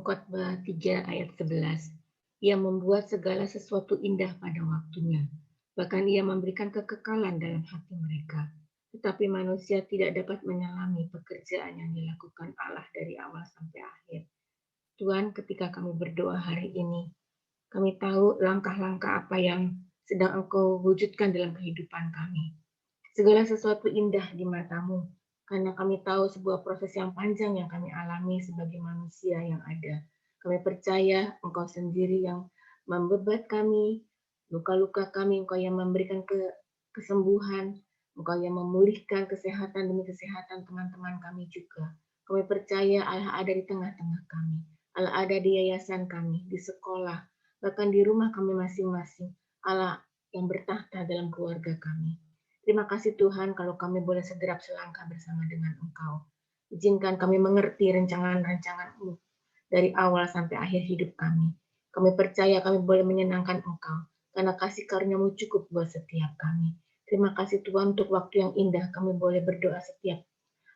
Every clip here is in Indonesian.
Khotbah 3 ayat 11. Ia membuat segala sesuatu indah pada waktunya. Bahkan ia memberikan kekekalan dalam hati mereka. Tetapi manusia tidak dapat menyelami pekerjaan yang dilakukan Allah dari awal sampai akhir. Tuhan, ketika kami berdoa hari ini, kami tahu langkah-langkah apa yang sedang Engkau wujudkan dalam kehidupan kami. Segala sesuatu indah di matamu, karena kami tahu sebuah proses yang panjang yang kami alami sebagai manusia yang ada. Kami percaya Engkau sendiri yang membebat kami, luka-luka kami, Engkau yang memberikan kesembuhan, Engkau yang memulihkan kesehatan demi kesehatan teman-teman kami juga. Kami percaya Allah ada di tengah-tengah kami. Allah ada di yayasan kami, di sekolah, bahkan di rumah kami masing-masing. Allah yang bertahta dalam keluarga kami. Terima kasih Tuhan kalau kami boleh segerap selangkah bersama dengan Engkau. Izinkan kami mengerti rancangan-rancangan-Mu dari awal sampai akhir hidup kami. Kami percaya kami boleh menyenangkan Engkau, karena kasih karunia-Mu cukup buat setiap kami. Terima kasih Tuhan untuk waktu yang indah kami boleh berdoa setiap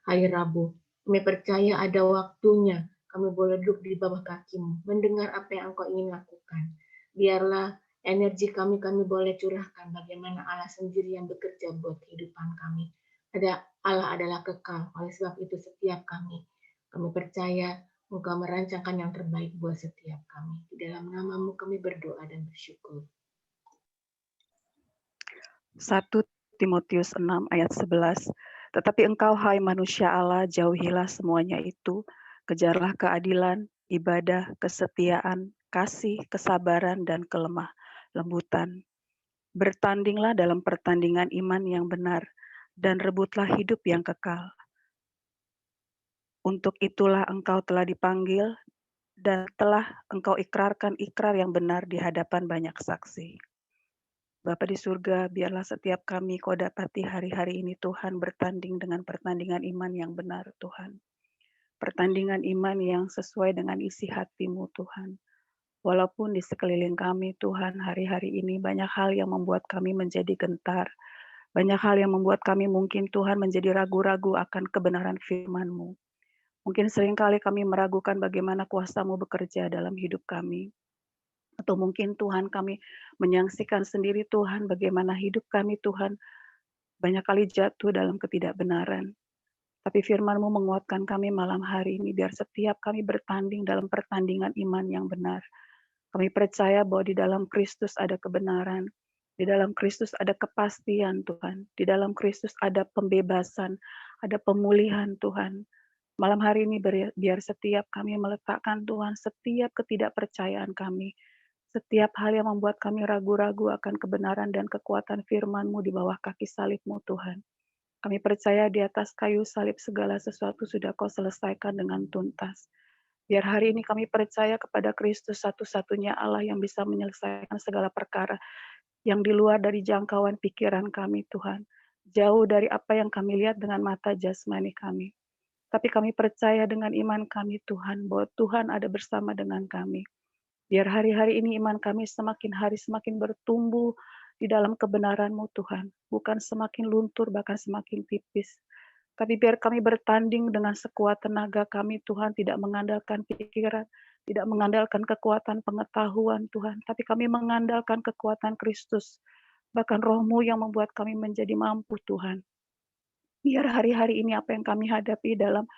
hari Rabu. Kami percaya ada waktunya kami boleh duduk di bawah kaki-Mu, mendengar apa yang Engkau ingin lakukan. Biarlah energi kami boleh curahkan bagaimana Allah sendiri yang bekerja buat kehidupan kami. Allah adalah kekal, oleh sebab itu setiap kami percaya Engkau merancangkan yang terbaik buat setiap kami. Di dalam nama-Mu kami berdoa dan bersyukur. 1 Timotius 6 ayat 11. Tetapi engkau, hai manusia Allah, jauhilah semuanya itu. Kejarlah keadilan, ibadah, kesetiaan, kasih, kesabaran, dan kelemah lembutan. Bertandinglah dalam pertandingan iman yang benar, dan rebutlah hidup yang kekal. Untuk itulah engkau telah dipanggil, dan telah engkau ikrarkan ikrar yang benar di hadapan banyak saksi. Bapa di surga, biarlah setiap kami Kau dapati hari-hari ini Tuhan bertanding dengan pertandingan iman yang benar Tuhan. Pertandingan iman yang sesuai dengan isi hati-Mu Tuhan. Walaupun di sekeliling kami Tuhan hari-hari ini banyak hal yang membuat kami menjadi gentar. Banyak hal yang membuat kami mungkin Tuhan menjadi ragu-ragu akan kebenaran firman-Mu. Mungkin seringkali kami meragukan bagaimana kuasa-Mu bekerja dalam hidup kami. Atau mungkin Tuhan kami menyaksikan sendiri Tuhan bagaimana hidup kami Tuhan banyak kali jatuh dalam ketidakbenaran. Tapi firman-Mu menguatkan kami malam hari ini biar setiap kami bertanding dalam pertandingan iman yang benar. Kami percaya bahwa di dalam Kristus ada kebenaran. Di dalam Kristus ada kepastian Tuhan. Di dalam Kristus ada pembebasan, ada pemulihan Tuhan. Malam hari ini biar setiap kami meletakkan Tuhan setiap ketidakpercayaan kami. Setiap hal yang membuat kami ragu-ragu akan kebenaran dan kekuatan firman-Mu di bawah kaki salib-Mu Tuhan. Kami percaya di atas kayu salib segala sesuatu sudah Kau selesaikan dengan tuntas. Biar hari ini kami percaya kepada Kristus satu-satunya Allah yang bisa menyelesaikan segala perkara yang di luar dari jangkauan pikiran kami Tuhan. Jauh dari apa yang kami lihat dengan mata jasmani kami. Tapi kami percaya dengan iman kami Tuhan bahwa Tuhan ada bersama dengan kami. Biar hari-hari ini iman kami semakin hari semakin bertumbuh di dalam kebenaran-Mu Tuhan. Bukan semakin luntur, bahkan semakin tipis. Tapi biar kami bertanding dengan sekuat tenaga kami Tuhan, tidak mengandalkan pikiran, tidak mengandalkan kekuatan pengetahuan Tuhan. Tapi kami mengandalkan kekuatan Kristus. Bahkan Roh-Mu yang membuat kami menjadi mampu Tuhan. Biar hari-hari ini apa yang kami hadapi dalam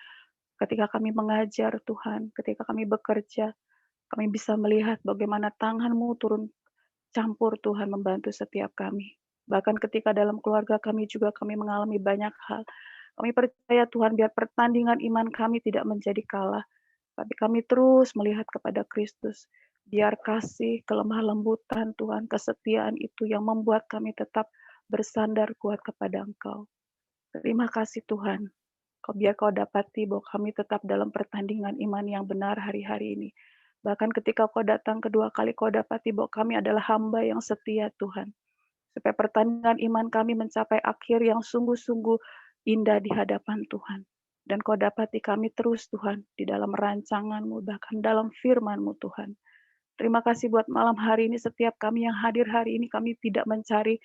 ketika kami mengajar Tuhan, ketika kami bekerja, kami bisa melihat bagaimana tangan-Mu turun campur Tuhan membantu setiap kami. Bahkan ketika dalam keluarga kami juga kami mengalami banyak hal. Kami percaya Tuhan biar pertandingan iman kami tidak menjadi kalah. Tapi kami terus melihat kepada Kristus. Biar kasih, kelemah lembutan Tuhan, kesetiaan itu yang membuat kami tetap bersandar kuat kepada Engkau. Terima kasih Tuhan. Biar Kau dapati bahwa kami tetap dalam pertandingan iman yang benar hari-hari ini. Bahkan ketika Kau datang kedua kali, Kau dapati bahwa kami adalah hamba yang setia Tuhan. Supaya pertandingan iman kami mencapai akhir yang sungguh-sungguh indah di hadapan Tuhan. Dan Kau dapati kami terus Tuhan, di dalam rancangan-Mu, bahkan dalam firman-Mu Tuhan. Terima kasih buat malam hari ini, setiap kami yang hadir hari ini, kami tidak mencari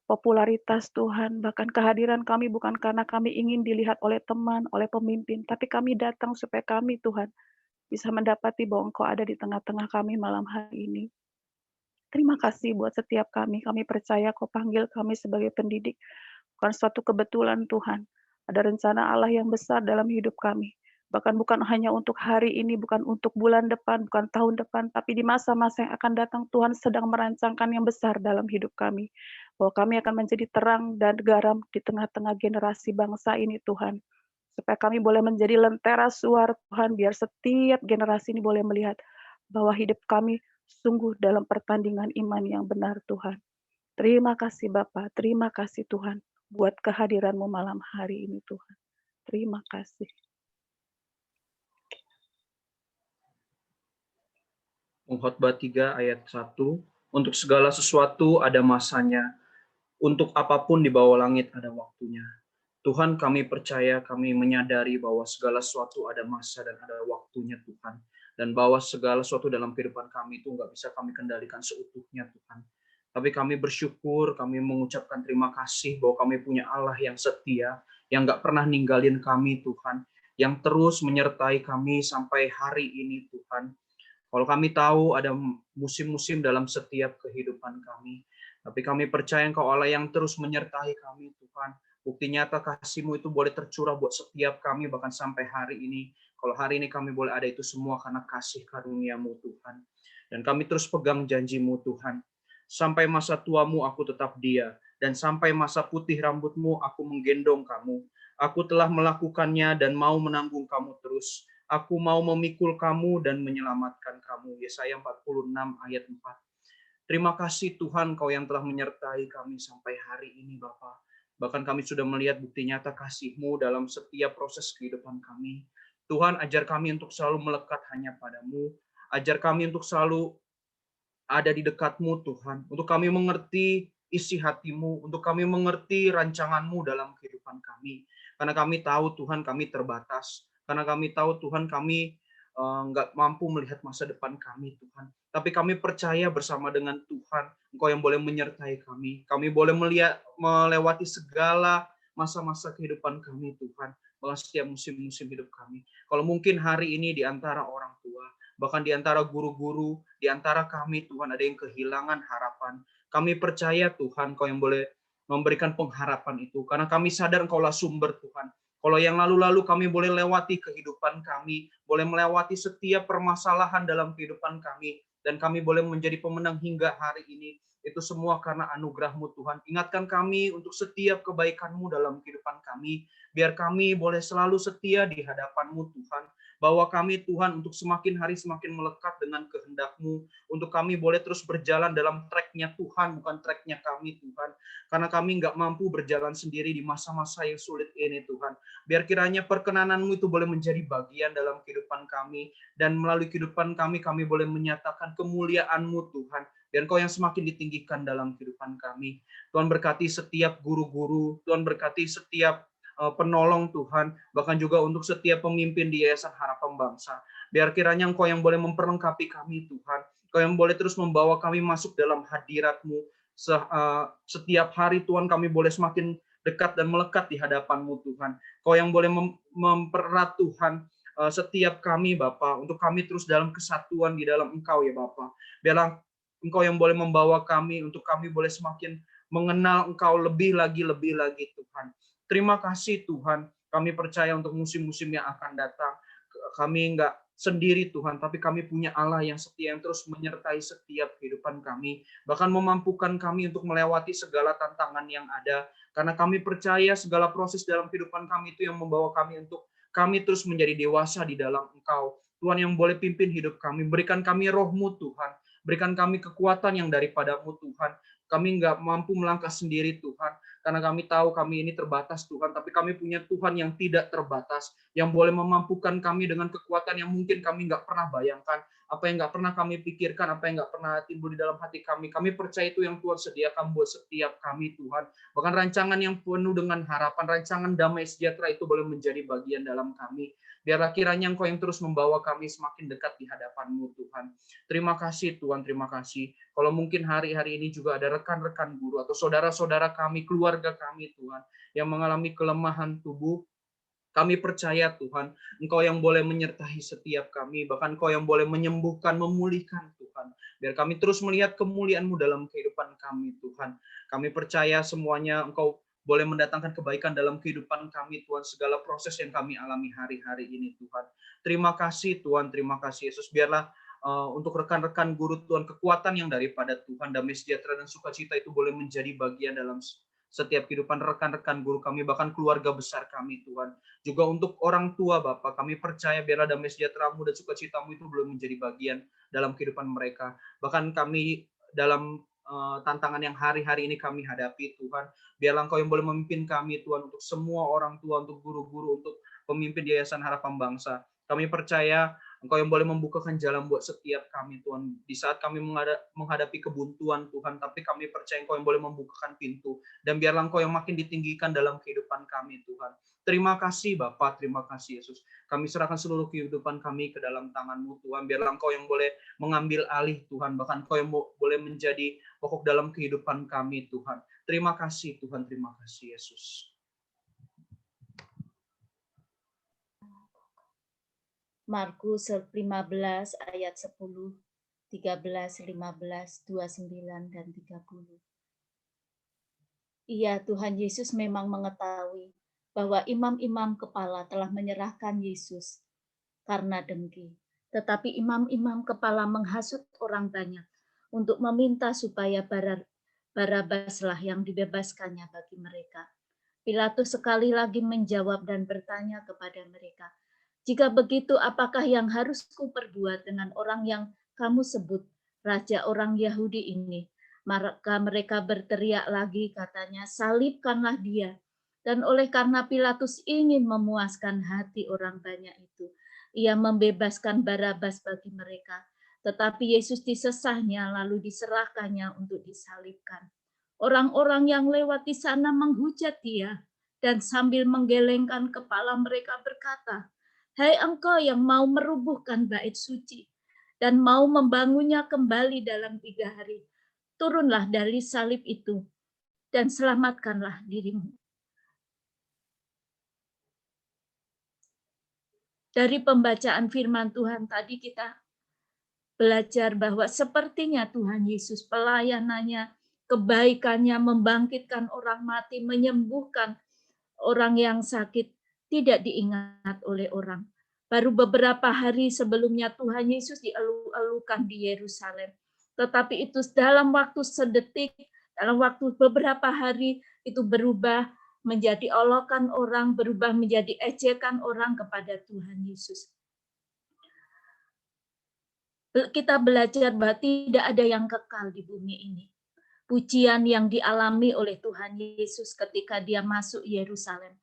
popularitas Tuhan, bahkan kehadiran kami bukan karena kami ingin dilihat oleh teman, oleh pemimpin, tapi kami datang supaya kami Tuhan bisa mendapati bahwa Engkau ada di tengah-tengah kami malam hari ini. Terima kasih buat setiap kami. Kami percaya Kau panggil kami sebagai pendidik. Bukan suatu kebetulan Tuhan. Ada rencana Allah yang besar dalam hidup kami. Bahkan bukan hanya untuk hari ini, bukan untuk bulan depan, bukan tahun depan, tapi di masa-masa yang akan datang Tuhan sedang merancangkan yang besar dalam hidup kami. Bahwa kami akan menjadi terang dan garam di tengah-tengah generasi bangsa ini Tuhan. Supaya kami boleh menjadi lentera suara Tuhan, biar setiap generasi ini boleh melihat bahwa hidup kami sungguh dalam pertandingan iman yang benar Tuhan. Terima kasih Bapa, terima kasih Tuhan buat kehadiran-Mu malam hari ini Tuhan. Terima kasih. Pengkhotbah 3 ayat 1, untuk segala sesuatu ada masanya, untuk apapun di bawah langit ada waktunya. Tuhan, kami percaya, kami menyadari bahwa segala sesuatu ada masa dan ada waktunya Tuhan. Dan bahwa segala sesuatu dalam kehidupan kami itu nggak bisa kami kendalikan seutuhnya Tuhan. Tapi kami bersyukur, kami mengucapkan terima kasih bahwa kami punya Allah yang setia, yang nggak pernah ninggalin kami Tuhan, yang terus menyertai kami sampai hari ini Tuhan. Kalau kami tahu ada musim-musim dalam setiap kehidupan kami, tapi kami percaya Engkau Allah yang terus menyertai kami Tuhan. Bukti nyata kasih-Mu itu boleh tercurah buat setiap kami bahkan sampai hari ini. Kalau hari ini kami boleh ada itu semua karena kasih karunia-Mu Tuhan. Dan kami terus pegang janji-Mu Tuhan. Sampai masa tuamu aku tetap dia, dan sampai masa putih rambutmu aku menggendong kamu. Aku telah melakukannya dan mau menanggung kamu terus. Aku mau memikul kamu dan menyelamatkan kamu. Yesaya 46 ayat 4. Terima kasih Tuhan Kau yang telah menyertai kami sampai hari ini Bapa. Bahkan kami sudah melihat bukti nyata kasih-Mu dalam setiap proses kehidupan kami. Tuhan, ajar kami untuk selalu melekat hanya pada-Mu. Ajar kami untuk selalu ada di dekat-Mu Tuhan. Untuk kami mengerti isi hati-Mu. Untuk kami mengerti rancangan-Mu dalam kehidupan kami. Karena kami tahu Tuhan kami terbatas. Karena kami tahu Tuhan kami nggak mampu melihat masa depan kami Tuhan. Tapi kami percaya bersama dengan Tuhan, Engkau yang boleh menyertai kami. Kami boleh melewati segala masa-masa kehidupan kami Tuhan. Bahkan setiap musim-musim hidup kami. Kalau mungkin hari ini di antara orang tua, bahkan di antara guru-guru, di antara kami Tuhan ada yang kehilangan harapan. Kami percaya Tuhan Kau yang boleh memberikan pengharapan itu. Karena kami sadar Engkaulah sumber Tuhan. Kalau yang lalu-lalu kami boleh lewati kehidupan kami, boleh melewati setiap permasalahan dalam kehidupan kami, dan kami boleh menjadi pemenang hingga hari ini. Itu semua karena anugerah-Mu Tuhan. Ingatkan kami untuk setiap kebaikan-Mu dalam kehidupan kami, biar kami boleh selalu setia di hadapan-Mu Tuhan. Bahwa kami Tuhan untuk semakin hari semakin melekat dengan kehendak-Mu, untuk kami boleh terus berjalan dalam track-nya Tuhan, bukan track-nya kami Tuhan. Karena kami nggak mampu berjalan sendiri di masa-masa yang sulit ini Tuhan. Biar kiranya perkenanan-Mu itu boleh menjadi bagian dalam kehidupan kami, dan melalui kehidupan kami boleh menyatakan kemuliaan-Mu Tuhan, dan Kau yang semakin ditinggikan dalam kehidupan kami. Tuhan berkati setiap guru-guru, Tuhan berkati setiap penolong Tuhan, bahkan juga untuk setiap pemimpin di Yayasan Harapan Bangsa. Biar kiranya Engkau yang boleh memperlengkapi kami Tuhan, Engkau yang boleh terus membawa kami masuk dalam hadirat-Mu. Setiap hari Tuhan kami boleh semakin dekat dan melekat di hadapan-Mu Tuhan. Kau yang boleh mempererat Tuhan setiap kami Bapa, untuk kami terus dalam kesatuan di dalam Engkau ya Bapa. Biarlah Engkau yang boleh membawa kami, untuk kami boleh semakin mengenal Engkau lebih lagi Tuhan. Terima kasih Tuhan, kami percaya untuk musim-musim yang akan datang. Kami enggak sendiri Tuhan, tapi kami punya Allah yang setia, yang terus menyertai setiap kehidupan kami. Bahkan memampukan kami untuk melewati segala tantangan yang ada. Karena kami percaya segala proses dalam kehidupan kami itu yang membawa kami untuk kami terus menjadi dewasa di dalam Engkau. Tuhan yang boleh pimpin hidup kami, berikan kami roh-Mu Tuhan. Berikan kami kekuatan yang daripada-Mu Tuhan. Kami enggak mampu melangkah sendiri Tuhan. Karena kami tahu kami ini terbatas Tuhan, tapi kami punya Tuhan yang tidak terbatas, yang boleh memampukan kami dengan kekuatan yang mungkin kami nggak pernah bayangkan, apa yang nggak pernah kami pikirkan, apa yang nggak pernah timbul di dalam hati kami. Kami percaya itu yang Tuhan sediakan buat setiap kami Tuhan. Bahkan rancangan yang penuh dengan harapan, rancangan damai sejahtera itu boleh menjadi bagian dalam kami. Biarlah kiranya Engkau yang terus membawa kami semakin dekat di hadapan-Mu Tuhan. Terima kasih Tuhan, terima kasih. Kalau mungkin hari-hari ini juga ada rekan-rekan guru atau saudara-saudara kami, keluarga kami Tuhan, yang mengalami kelemahan tubuh, Kami percaya Tuhan, Engkau yang boleh menyertai setiap kami, bahkan Engkau yang boleh menyembuhkan, memulihkan Tuhan. Biar kami terus melihat kemuliaan-Mu dalam kehidupan kami Tuhan. Kami percaya semuanya Engkau boleh mendatangkan kebaikan dalam kehidupan kami Tuhan, segala proses yang kami alami hari-hari ini Tuhan. Terima kasih Tuhan, terima kasih Yesus. Biarlah untuk rekan-rekan guru Tuhan, kekuatan yang daripada Tuhan, damai sejahtera dan sukacita itu boleh menjadi bagian dalam setiap kehidupan rekan-rekan guru kami, bahkan keluarga besar kami Tuhan. Juga untuk orang tua Bapak, kami percaya biarlah damai sejahtera-Mu dan sukacita-Mu itu belum menjadi bagian dalam kehidupan mereka. Bahkan kami dalam tantangan yang hari-hari ini kami hadapi Tuhan, biarlah Engkau yang boleh memimpin kami Tuhan, untuk semua orang tua, untuk guru-guru, untuk pemimpin Yayasan Harapan Bangsa. Kami percaya Engkau yang boleh membukakan jalan buat setiap kami Tuhan. Di saat kami menghadapi kebuntuan Tuhan, tapi kami percaya Engkau yang boleh membukakan pintu. Dan biarlah Engkau yang makin ditinggikan dalam kehidupan kami Tuhan. Terima kasih Bapa, terima kasih Yesus. Kami serahkan seluruh kehidupan kami ke dalam tangan-Mu Tuhan. Biarlah Engkau yang boleh mengambil alih Tuhan. Bahkan Engkau yang boleh menjadi pokok dalam kehidupan kami Tuhan. Terima kasih Tuhan, terima kasih Yesus. Markus 15 ayat 10, 13, 15, 29, dan 30. Iya, Tuhan Yesus memang mengetahui bahwa imam-imam kepala telah menyerahkan Yesus karena dengki. Tetapi imam-imam kepala menghasut orang banyak untuk meminta supaya Barabaslah yang dibebaskannya bagi mereka. Pilatus sekali lagi menjawab dan bertanya kepada mereka, "Jika begitu, apakah yang harus kuperbuat dengan orang yang kamu sebut raja orang Yahudi ini?" Maka mereka berteriak lagi, katanya, "Salibkanlah dia." Dan oleh karena Pilatus ingin memuaskan hati orang banyak itu, ia membebaskan Barabas bagi mereka. Tetapi Yesus disesahnya lalu diserahkannya untuk disalibkan. Orang-orang yang lewat di sana menghujat dia dan sambil menggelengkan kepala mereka berkata, "Hai engkau yang mau merubuhkan bait suci dan mau membangunnya kembali dalam 3 hari, turunlah dari salib itu dan selamatkanlah dirimu." Dari pembacaan firman Tuhan tadi kita belajar bahwa sepertinya Tuhan Yesus pelayanannya, kebaikannya, membangkitkan orang mati, menyembuhkan orang yang sakit, tidak diingat oleh orang. Baru beberapa hari sebelumnya Tuhan Yesus dielu-elukan di Yerusalem. Tetapi itu dalam waktu sedetik, dalam waktu beberapa hari itu berubah menjadi olokan orang, berubah menjadi ejekan orang kepada Tuhan Yesus. Kita belajar bahwa tidak ada yang kekal di bumi ini. Pujian yang dialami oleh Tuhan Yesus ketika dia masuk Yerusalem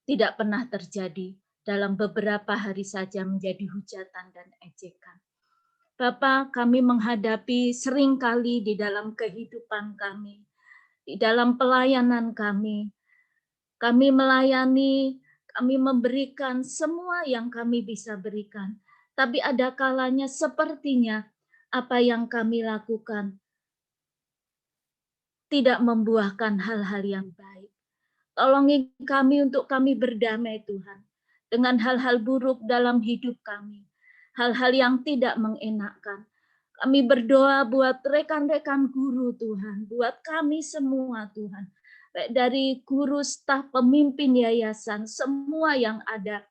tidak pernah terjadi, dalam beberapa hari saja menjadi hujatan dan ejekan. Bapa, kami menghadapi seringkali di dalam kehidupan kami, di dalam pelayanan kami melayani, kami memberikan semua yang kami bisa berikan. Tapi ada kalanya sepertinya apa yang kami lakukan tidak membuahkan hal-hal yang baik. Tolongi kami untuk kami berdamai Tuhan dengan hal-hal buruk dalam hidup kami. Hal-hal yang tidak mengenakkan. Kami berdoa buat rekan-rekan guru Tuhan, buat kami semua Tuhan. Baik dari guru, staf, pemimpin yayasan, semua yang ada.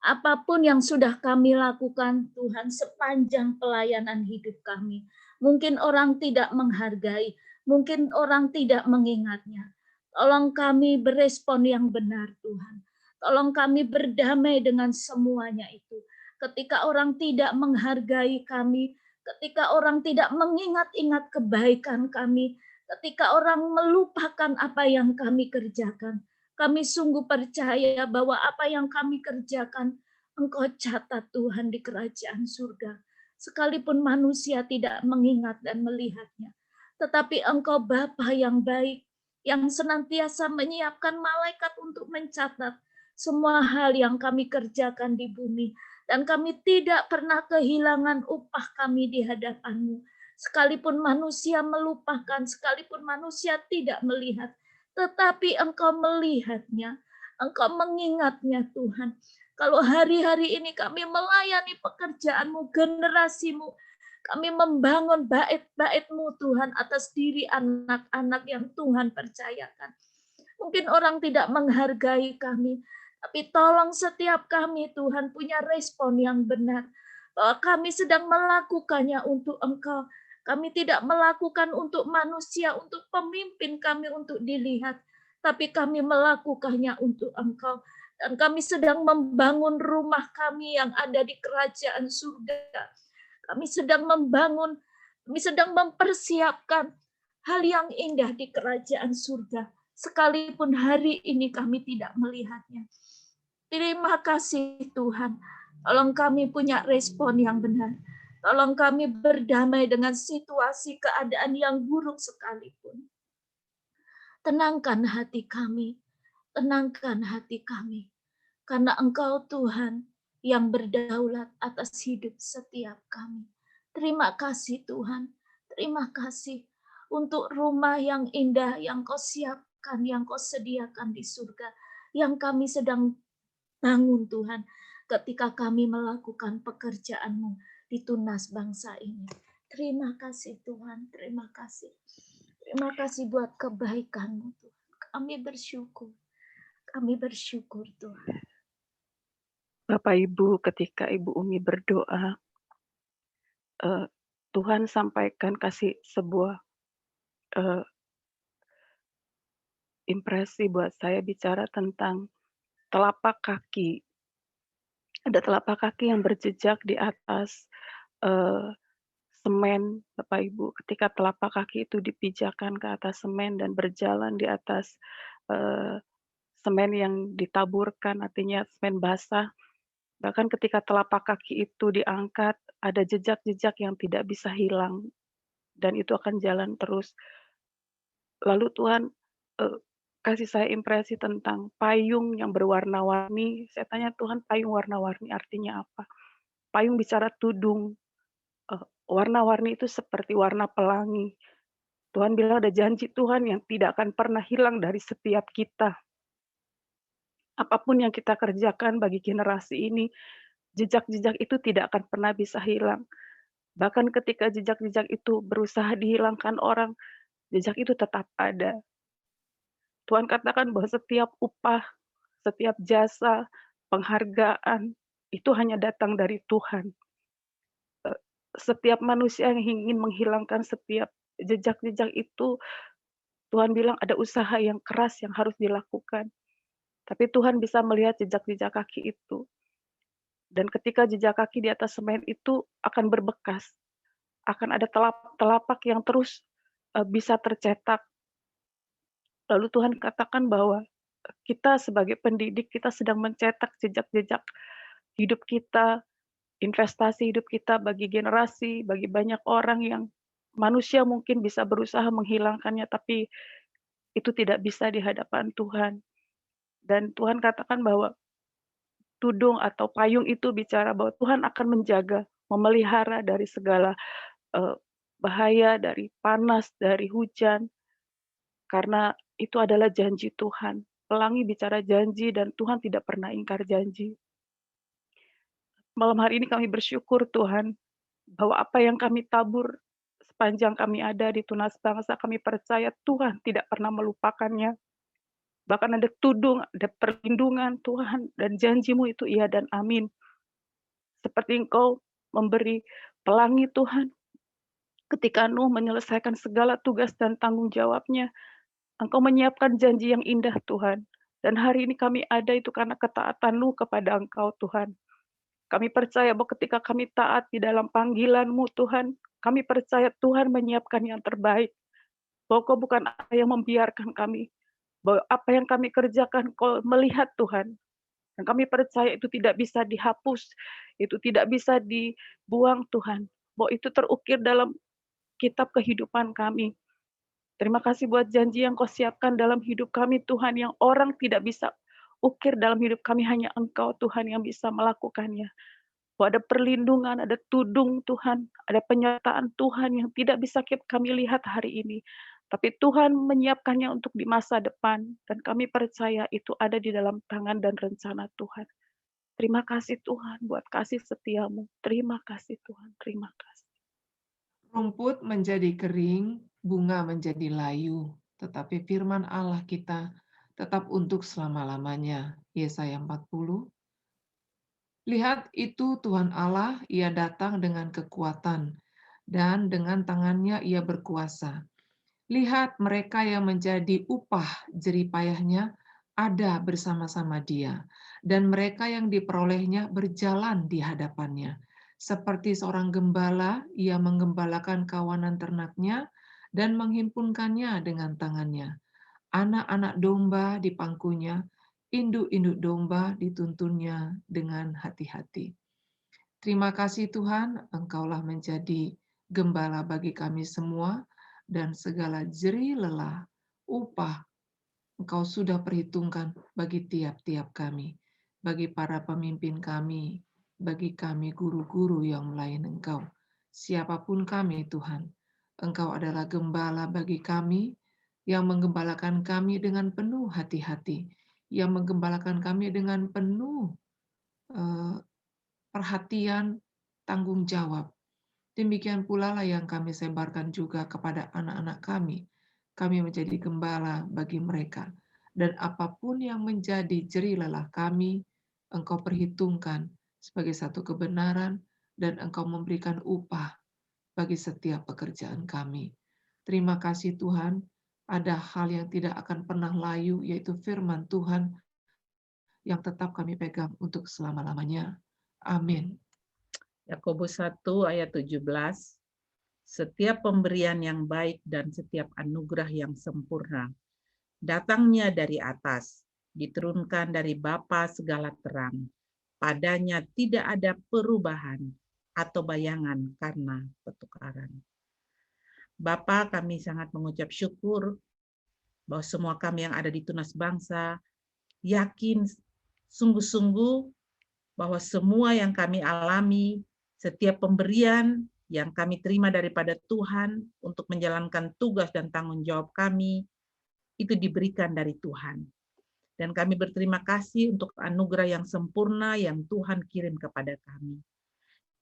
Apapun yang sudah kami lakukan Tuhan sepanjang pelayanan hidup kami. Mungkin orang tidak menghargai, mungkin orang tidak mengingatnya. Tolong kami berespon yang benar Tuhan. Tolong kami berdamai dengan semuanya itu. Ketika orang tidak menghargai kami, ketika orang tidak mengingat-ingat kebaikan kami, ketika orang melupakan apa yang kami kerjakan, kami sungguh percaya bahwa apa yang kami kerjakan, Engkau catat Tuhan di kerajaan surga. Sekalipun manusia tidak mengingat dan melihatnya. Tetapi Engkau Bapa yang baik, yang senantiasa menyiapkan malaikat untuk mencatat semua hal yang kami kerjakan di bumi. Dan kami tidak pernah kehilangan upah kami di hadapan-Mu. Sekalipun manusia melupakan, sekalipun manusia tidak melihat, tetapi Engkau melihatnya. Engkau mengingatnya Tuhan. Kalau hari-hari ini kami melayani pekerjaan-Mu, generasi-Mu, kami membangun bait-bait-Mu Tuhan atas diri anak-anak yang Tuhan percayakan. Mungkin orang tidak menghargai kami, tapi tolong setiap kami Tuhan punya respon yang benar. Bahwa kami sedang melakukannya untuk Engkau. Kami tidak melakukan untuk manusia, untuk pemimpin kami untuk dilihat. Tapi kami melakukannya untuk Engkau. Dan kami sedang membangun rumah kami yang ada di kerajaan surga. Kami sedang membangun, kami sedang mempersiapkan hal yang indah di kerajaan surga. Sekalipun hari ini kami tidak melihatnya. Terima kasih Tuhan. Tolong kami punya respon yang benar. Tolong kami berdamai dengan situasi keadaan yang buruk sekalipun. Tenangkan hati kami. Tenangkan hati kami. Karena Engkau Tuhan yang berdaulat atas hidup setiap kami. Terima kasih Tuhan. Terima kasih untuk rumah yang indah yang Kau siapkan, yang Kau sediakan di surga, yang kami sedang bangun Tuhan, ketika kami melakukan pekerjaan-Mu di tunas bangsa ini. Terima kasih Tuhan, terima kasih. Terima kasih buat kebaikan-Mu Tuhan. Kami bersyukur Tuhan. Bapak Ibu, ketika Ibu Umi berdoa, Tuhan sampaikan kasih sebuah impresi buat saya bicara tentang telapak kaki. Ada telapak kaki yang berjejak di atas semen, Bapak Ibu. Ketika telapak kaki itu dipijakan ke atas semen dan berjalan di atas semen yang ditaburkan, artinya semen basah. Bahkan ketika telapak kaki itu diangkat, ada jejak-jejak yang tidak bisa hilang. Dan itu akan jalan terus. Lalu Tuhan kasih saya impresi tentang payung yang berwarna-warni. Saya tanya, Tuhan, payung warna-warni artinya apa? Payung bicara tudung. Warna-warni itu seperti warna pelangi. Tuhan bilang ada janji Tuhan yang tidak akan pernah hilang dari setiap kita. Apapun yang kita kerjakan bagi generasi ini, jejak-jejak itu tidak akan pernah bisa hilang. Bahkan ketika jejak-jejak itu berusaha dihilangkan orang, jejak itu tetap ada. Tuhan katakan bahwa setiap upah, setiap jasa, penghargaan, itu hanya datang dari Tuhan. Setiap manusia yang ingin menghilangkan setiap jejak-jejak itu, Tuhan bilang ada usaha yang keras yang harus dilakukan. Tapi Tuhan bisa melihat jejak-jejak kaki itu. Dan ketika jejak kaki di atas semen itu akan berbekas. Akan ada telapak yang terus bisa tercetak. Lalu Tuhan katakan bahwa kita sebagai pendidik, kita sedang mencetak jejak-jejak hidup kita, investasi hidup kita bagi generasi, bagi banyak orang yang manusia mungkin bisa berusaha menghilangkannya, tapi itu tidak bisa di hadapan Tuhan. Dan Tuhan katakan bahwa tudung atau payung itu bicara bahwa Tuhan akan menjaga, memelihara dari segala bahaya, dari panas, dari hujan, karena itu adalah janji Tuhan. Pelangi bicara janji dan Tuhan tidak pernah ingkar janji. Malam hari ini kami bersyukur Tuhan, bahwa apa yang kami tabur sepanjang kami ada di tunas bangsa, kami percaya Tuhan tidak pernah melupakannya. Bahkan ada tudung, ada perlindungan Tuhan, dan janji-Mu itu iya dan amin. Seperti Engkau memberi pelangi Tuhan, ketika Nuh menyelesaikan segala tugas dan tanggung jawabnya, Engkau menyiapkan janji yang indah Tuhan. Dan hari ini kami ada itu karena ketaatan Nuh kepada Engkau Tuhan. Kami percaya bahwa ketika kami taat di dalam panggilan-Mu Tuhan, kami percaya Tuhan menyiapkan yang terbaik. Bahwa Kau bukan Allah yang membiarkan kami. Bahwa apa yang kami kerjakan Kau melihat Tuhan. Dan kami percaya itu tidak bisa dihapus, itu tidak bisa dibuang Tuhan. Bahwa itu terukir dalam kitab kehidupan kami. Terima kasih buat janji yang Kau siapkan dalam hidup kami Tuhan, yang orang tidak bisa ukir dalam hidup kami, hanya Engkau Tuhan yang bisa melakukannya. Bahwa ada perlindungan, ada tudung Tuhan, ada penyertaan Tuhan yang tidak bisa kami lihat hari ini. tapi Tuhan menyiapkannya untuk di masa depan, dan kami percaya itu ada di dalam tangan dan rencana Tuhan. Terima kasih Tuhan buat kasih setiamu. Terima kasih Tuhan, terima kasih. Rumput menjadi kering, bunga menjadi layu, tetapi firman Allah kita tetap untuk selama-lamanya. Yesaya 40. Lihat itu Tuhan Allah, Ia datang dengan kekuatan, dan dengan tangannya Ia berkuasa. Lihat mereka yang menjadi upah jeripayahnya ada bersama-sama Dia, dan mereka yang diperolehnya berjalan di hadapannya. Seperti seorang gembala, Ia menggembalakan kawanan ternaknya dan menghimpunkannya dengan tangannya. Anak-anak domba di pangkunya, induk-induk domba dituntunnya dengan hati-hati. Terima kasih Tuhan, Engkaulah menjadi gembala bagi kami semua, dan segala jerih lelah, upah, Engkau sudah perhitungkan bagi tiap-tiap kami, bagi para pemimpin kami, bagi kami guru-guru yang melayani Engkau. Siapapun kami Tuhan, Engkau adalah gembala bagi kami, yang menggembalakan kami dengan penuh hati-hati, yang menggembalakan kami dengan penuh perhatian, tanggung jawab. Demikian pula lah yang kami sebarkan juga kepada anak-anak kami. Kami menjadi gembala bagi mereka. Dan apapun yang menjadi jerih lelah kami, Engkau perhitungkan sebagai satu kebenaran, dan Engkau memberikan upah bagi setiap pekerjaan kami. Terima kasih Tuhan, ada hal yang tidak akan pernah layu, yaitu firman Tuhan yang tetap kami pegang untuk selama-lamanya. Amin. Yakobus 1 ayat 17. Setiap pemberian yang baik dan setiap anugerah yang sempurna datangnya dari atas, diturunkan dari Bapa segala terang. Padanya tidak ada perubahan atau bayangan karena pertukaran. Bapa, kami sangat mengucap syukur bahwa semua kami yang ada di Tunas Bangsa yakin sungguh-sungguh bahwa semua yang kami alami, setiap pemberian yang kami terima daripada Tuhan untuk menjalankan tugas dan tanggung jawab kami, itu diberikan dari Tuhan. Dan kami berterima kasih untuk anugerah yang sempurna yang Tuhan kirim kepada kami.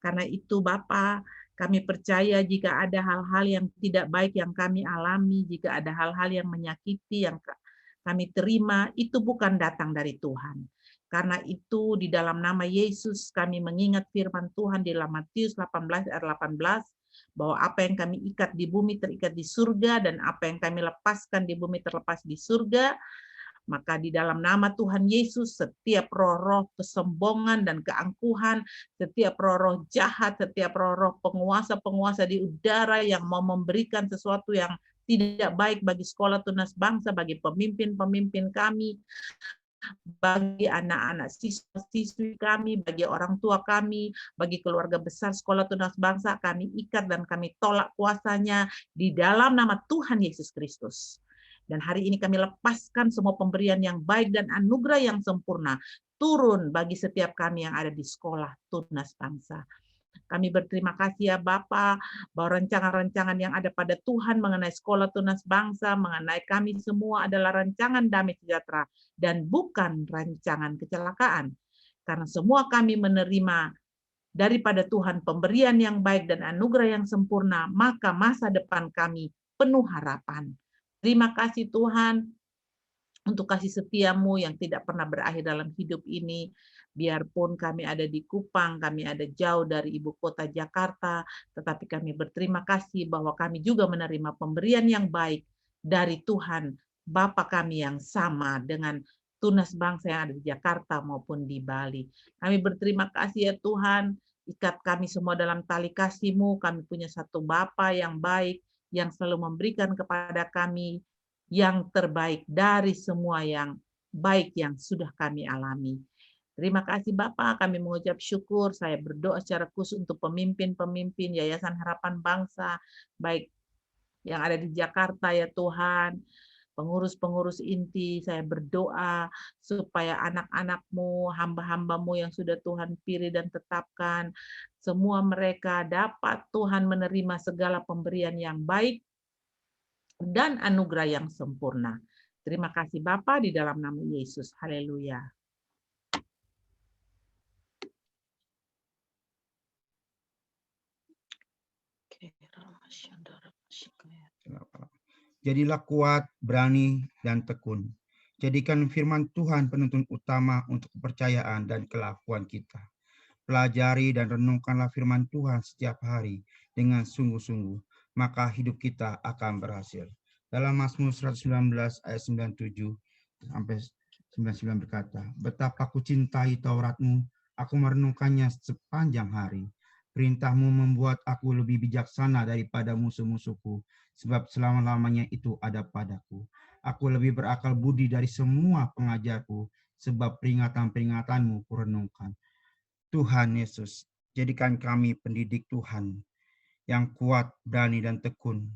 Karena itu Bapa, kami percaya jika ada hal-hal yang tidak baik yang kami alami, jika ada hal-hal yang menyakiti yang kami terima, itu bukan datang dari Tuhan. Karena itu di dalam nama Yesus kami mengingat firman Tuhan di dalam Matius 18 ayat 18, bahwa apa yang kami ikat di bumi terikat di surga, dan apa yang kami lepaskan di bumi terlepas di surga. Maka di dalam nama Tuhan Yesus, setiap roh-roh kesombongan dan keangkuhan, setiap roh-roh jahat, setiap roh-roh penguasa-penguasa di udara yang mau memberikan sesuatu yang tidak baik bagi sekolah Tunas Bangsa, bagi pemimpin-pemimpin kami, bagi anak-anak siswa-siswi kami, bagi orang tua kami, bagi keluarga besar sekolah Tunas Bangsa, kami ikat dan kami tolak kuasanya di dalam nama Tuhan Yesus Kristus. Dan hari ini kami lepaskan semua pemberian yang baik dan anugerah yang sempurna turun bagi setiap kami yang ada di sekolah Tunas Bangsa. Kami berterima kasih ya Bapa, bahwa rancangan-rancangan yang ada pada Tuhan mengenai sekolah Tunas Bangsa, mengenai kami semua adalah rancangan damai sejahtera dan bukan rancangan kecelakaan. Karena semua kami menerima daripada Tuhan pemberian yang baik dan anugerah yang sempurna, maka masa depan kami penuh harapan. Terima kasih Tuhan untuk kasih setiamu yang tidak pernah berakhir dalam hidup ini. Biarpun kami ada di Kupang, kami ada jauh dari ibu kota Jakarta, tetapi kami berterima kasih bahwa kami juga menerima pemberian yang baik dari Tuhan, Bapa kami yang sama dengan Tunas Bangsa yang ada di Jakarta maupun di Bali. Kami berterima kasih ya Tuhan, ikat kami semua dalam tali kasih-Mu. Kami punya satu Bapa yang baik, yang selalu memberikan kepada kami yang terbaik dari semua yang baik yang sudah kami alami. Terima kasih Bapak, kami mengucap syukur. Saya berdoa secara khusus untuk pemimpin-pemimpin Yayasan Harapan Bangsa, baik yang ada di Jakarta ya Tuhan, pengurus-pengurus inti, saya berdoa supaya anak-anak-Mu, hamba-hamba-Mu yang sudah Tuhan pilih dan tetapkan, semua mereka dapat Tuhan menerima segala pemberian yang baik dan anugerah yang sempurna. Terima kasih Bapa, di dalam nama Yesus. Haleluya. Jadilah kuat, berani, dan tekun. Jadikan firman Tuhan penuntun utama untuk kepercayaan dan kelakuan kita. Pelajari dan renungkanlah firman Tuhan setiap hari dengan sungguh-sungguh, maka hidup kita akan berhasil. Dalam Mazmur 119 ayat 97 sampai 99 berkata, betapa ku cintai Tauratmu, aku merenungkannya sepanjang hari. Perintahmu membuat aku lebih bijaksana daripada musuh-musuhku, sebab selama-lamanya itu ada padaku. Aku lebih berakal budi dari semua pengajarku, sebab peringatan-peringatanmu kurenungkan. Tuhan Yesus, jadikan kami pendidik Tuhan yang kuat, berani, dan tekun.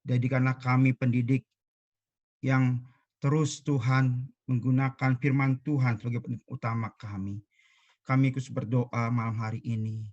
Jadikanlah kami pendidik yang terus Tuhan menggunakan firman Tuhan sebagai pendidik utama kami. Kami khusus berdoa malam hari ini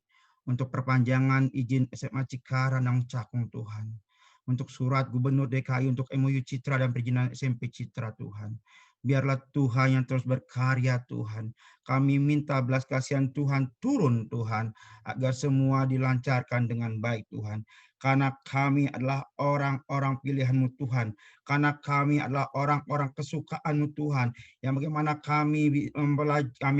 untuk perpanjangan izin SMA Cikarang dan Cakung Tuhan. Untuk surat Gubernur DKI untuk MOU Citra dan perizinan SMP Citra Tuhan. Biarlah Tuhan yang terus berkarya Tuhan. Kami minta belas kasihan Tuhan turun Tuhan. Agar semua dilancarkan dengan baik Tuhan. Karena kami adalah orang-orang pilihan-Mu Tuhan. Karena kami adalah orang-orang kesukaan-Mu Tuhan. Yang bagaimana kami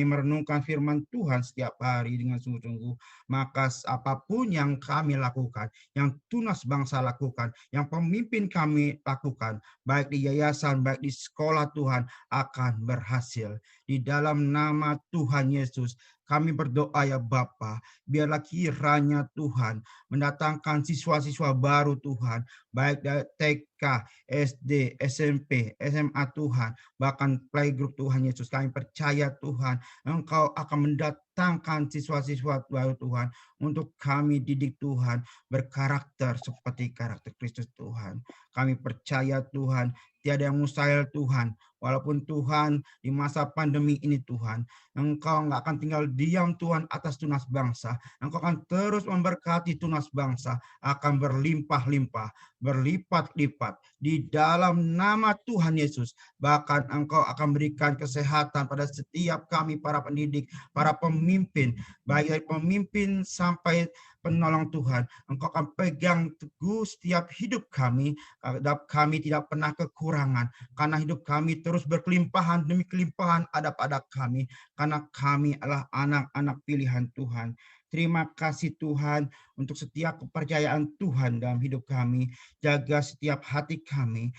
merenungkan firman Tuhan setiap hari dengan sungguh-sungguh. Maka apapun yang kami lakukan, yang tunas bangsa lakukan, yang pemimpin kami lakukan, baik di yayasan, baik di sekolah Tuhan, akan berhasil. Di dalam nama Tuhan Yesus, kami berdoa ya Bapa, biarlah kiranya Tuhan mendatangkan siswa-siswa baru Tuhan, baik dari TK, SD, SMP, SMA Tuhan, bahkan playgroup Tuhan Yesus. Kami percaya Tuhan, Engkau akan mendatangkan siswa-siswa baru Tuhan, untuk kami didik Tuhan, berkarakter seperti karakter Kristus Tuhan. Kami percaya Tuhan, tiada yang mustahil Tuhan. Walaupun Tuhan di masa pandemi ini Tuhan, Engkau nggak akan tinggal diam Tuhan atas tunas bangsa. Engkau akan terus memberkati tunas bangsa, akan berlimpah-limpah, berlipat-lipat di dalam nama Tuhan Yesus. Bahkan Engkau akan berikan kesehatan pada setiap kami para pendidik, para pemimpin, baik dari pemimpin sampai penolong Tuhan. Engkau akan pegang teguh setiap hidup kami tidak pernah kekurangan, karena hidup kami terus berkelimpahan demi kelimpahan ada pada kami, karena kami adalah anak-anak pilihan Tuhan. Terima kasih Tuhan untuk setiap kepercayaan Tuhan dalam hidup kami. Jaga setiap hati kami,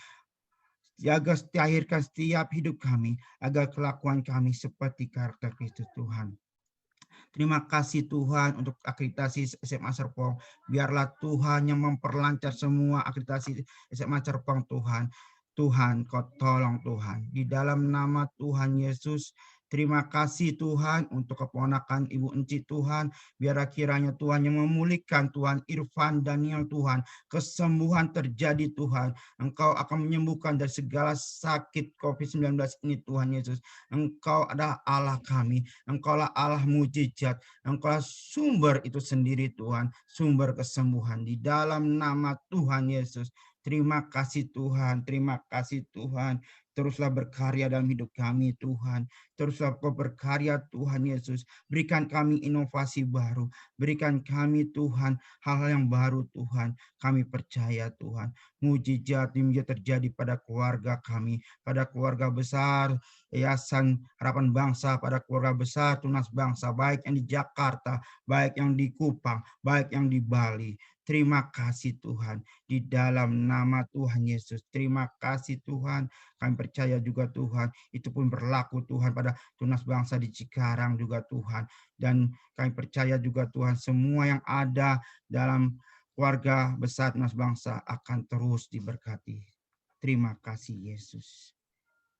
jaga akhirkan setiap hidup kami, agar kelakuan kami seperti karakter Kristus Tuhan. Terima kasih Tuhan untuk akreditasi SMA Serpong. Biarlah Tuhan yang memperlancar semua akreditasi SMA Serpong Tuhan. Tuhan, Kau tolong Tuhan. Di dalam nama Tuhan Yesus, terima kasih Tuhan untuk keponakan Ibu Enci Tuhan. Biarlah kiranya Tuhan yang memulihkan Tuhan Irfan Daniel Tuhan. Kesembuhan terjadi Tuhan. Engkau akan menyembuhkan dari segala sakit COVID-19 ini Tuhan Yesus. Engkau adalah Allah kami. Engkaulah Allah mujizat. Engkaulah sumber itu sendiri Tuhan. Sumber kesembuhan di dalam nama Tuhan Yesus. Terima kasih Tuhan. Terima kasih Tuhan. Teruslah berkarya dalam hidup kami Tuhan. Teruslah Kau berkarya Tuhan Yesus. Berikan kami inovasi baru. Berikan kami Tuhan hal-hal yang baru Tuhan. Kami percaya Tuhan. Mujizat terjadi pada keluarga kami. Pada keluarga besar Yayasan Harapan Bangsa. Pada keluarga besar Tunas Bangsa. Baik yang di Jakarta. Baik yang di Kupang. Baik yang di Bali. Terima kasih Tuhan. Di dalam nama Tuhan Yesus. Terima kasih Tuhan. Kami percaya juga Tuhan. Itu pun berlaku Tuhan pada Tunas Bangsa di Cikarang juga Tuhan. Dan kami percaya juga Tuhan. Semua yang ada dalam keluarga besar Tunas Bangsa akan terus diberkati. Terima kasih Yesus.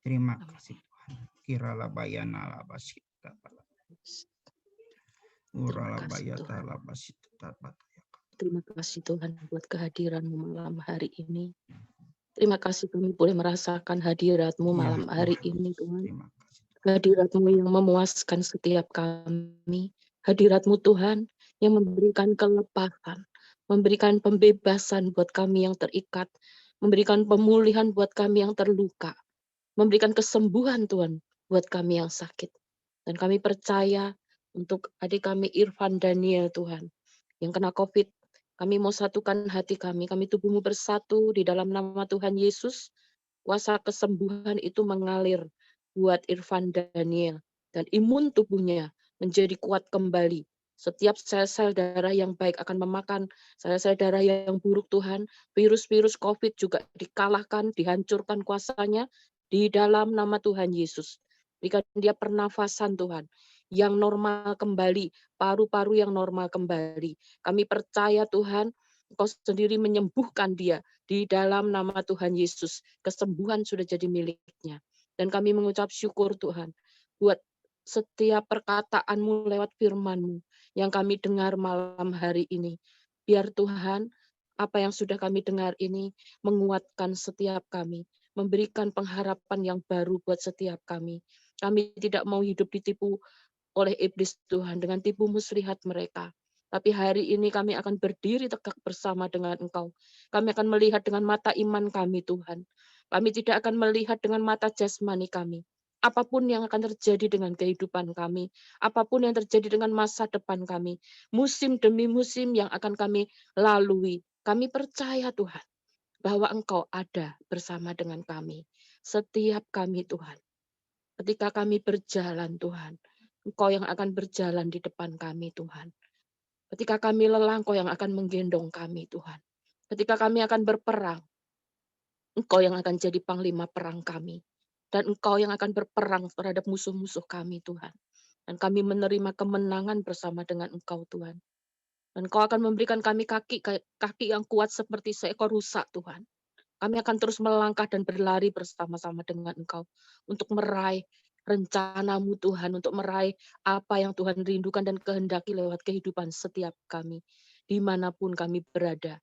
Terima kasih Tuhan. Kiralah bayana la basita. Urala bayata la basita. Terima kasih Tuhan buat kehadiran-Mu malam hari ini. Terima kasih kami boleh merasakan hadirat-Mu malam hari ini Tuhan. Hadirat-Mu yang memuaskan setiap kami. Hadirat-Mu Tuhan yang memberikan kelepasan, memberikan pembebasan buat kami yang terikat, memberikan pemulihan buat kami yang terluka, memberikan kesembuhan Tuhan buat kami yang sakit. Dan kami percaya untuk adik kami Irfan Daniel Tuhan, yang kena COVID, kami mau satukan hati kami tubuhmu bersatu di dalam nama Tuhan Yesus. Kuasa kesembuhan itu mengalir buat Irfan Daniel, dan imun tubuhnya menjadi kuat kembali. Setiap sel-sel darah yang baik akan memakan sel-sel darah yang buruk Tuhan. Virus-virus COVID juga dikalahkan, dihancurkan kuasanya di dalam nama Tuhan Yesus. Berikan dia pernafasan Tuhan yang normal kembali, paru-paru yang normal kembali. Kami percaya Tuhan, Engkau sendiri menyembuhkan dia di dalam nama Tuhan Yesus. Kesembuhan sudah jadi miliknya. Dan kami mengucap syukur Tuhan buat setiap perkataanmu lewat firman-Mu yang kami dengar malam hari ini. Biar Tuhan, apa yang sudah kami dengar ini menguatkan setiap kami, memberikan pengharapan yang baru buat setiap kami. Kami tidak mau hidup ditipu oleh iblis Tuhan dengan tipu muslihat mereka. Tapi hari ini kami akan berdiri tegak bersama dengan Engkau. Kami akan melihat dengan mata iman kami Tuhan. Kami tidak akan melihat dengan mata jasmani kami. Apapun yang akan terjadi dengan kehidupan kami, apapun yang terjadi dengan masa depan kami, musim demi musim yang akan kami lalui, kami percaya Tuhan bahwa Engkau ada bersama dengan kami. Setiap kami Tuhan, ketika kami berjalan Tuhan, Engkau yang akan berjalan di depan kami Tuhan. Ketika kami lelah, Engkau yang akan menggendong kami Tuhan. Ketika kami akan berperang, Engkau yang akan jadi panglima perang kami. Dan Engkau yang akan berperang terhadap musuh-musuh kami Tuhan. Dan kami menerima kemenangan bersama dengan Engkau Tuhan. Dan Engkau akan memberikan kami kaki yang kuat seperti seekor rusa Tuhan. Kami akan terus melangkah dan berlari bersama-sama dengan Engkau untuk meraih rencana-Mu Tuhan, untuk meraih apa yang Tuhan rindukan dan kehendaki lewat kehidupan setiap kami. Dimanapun kami berada,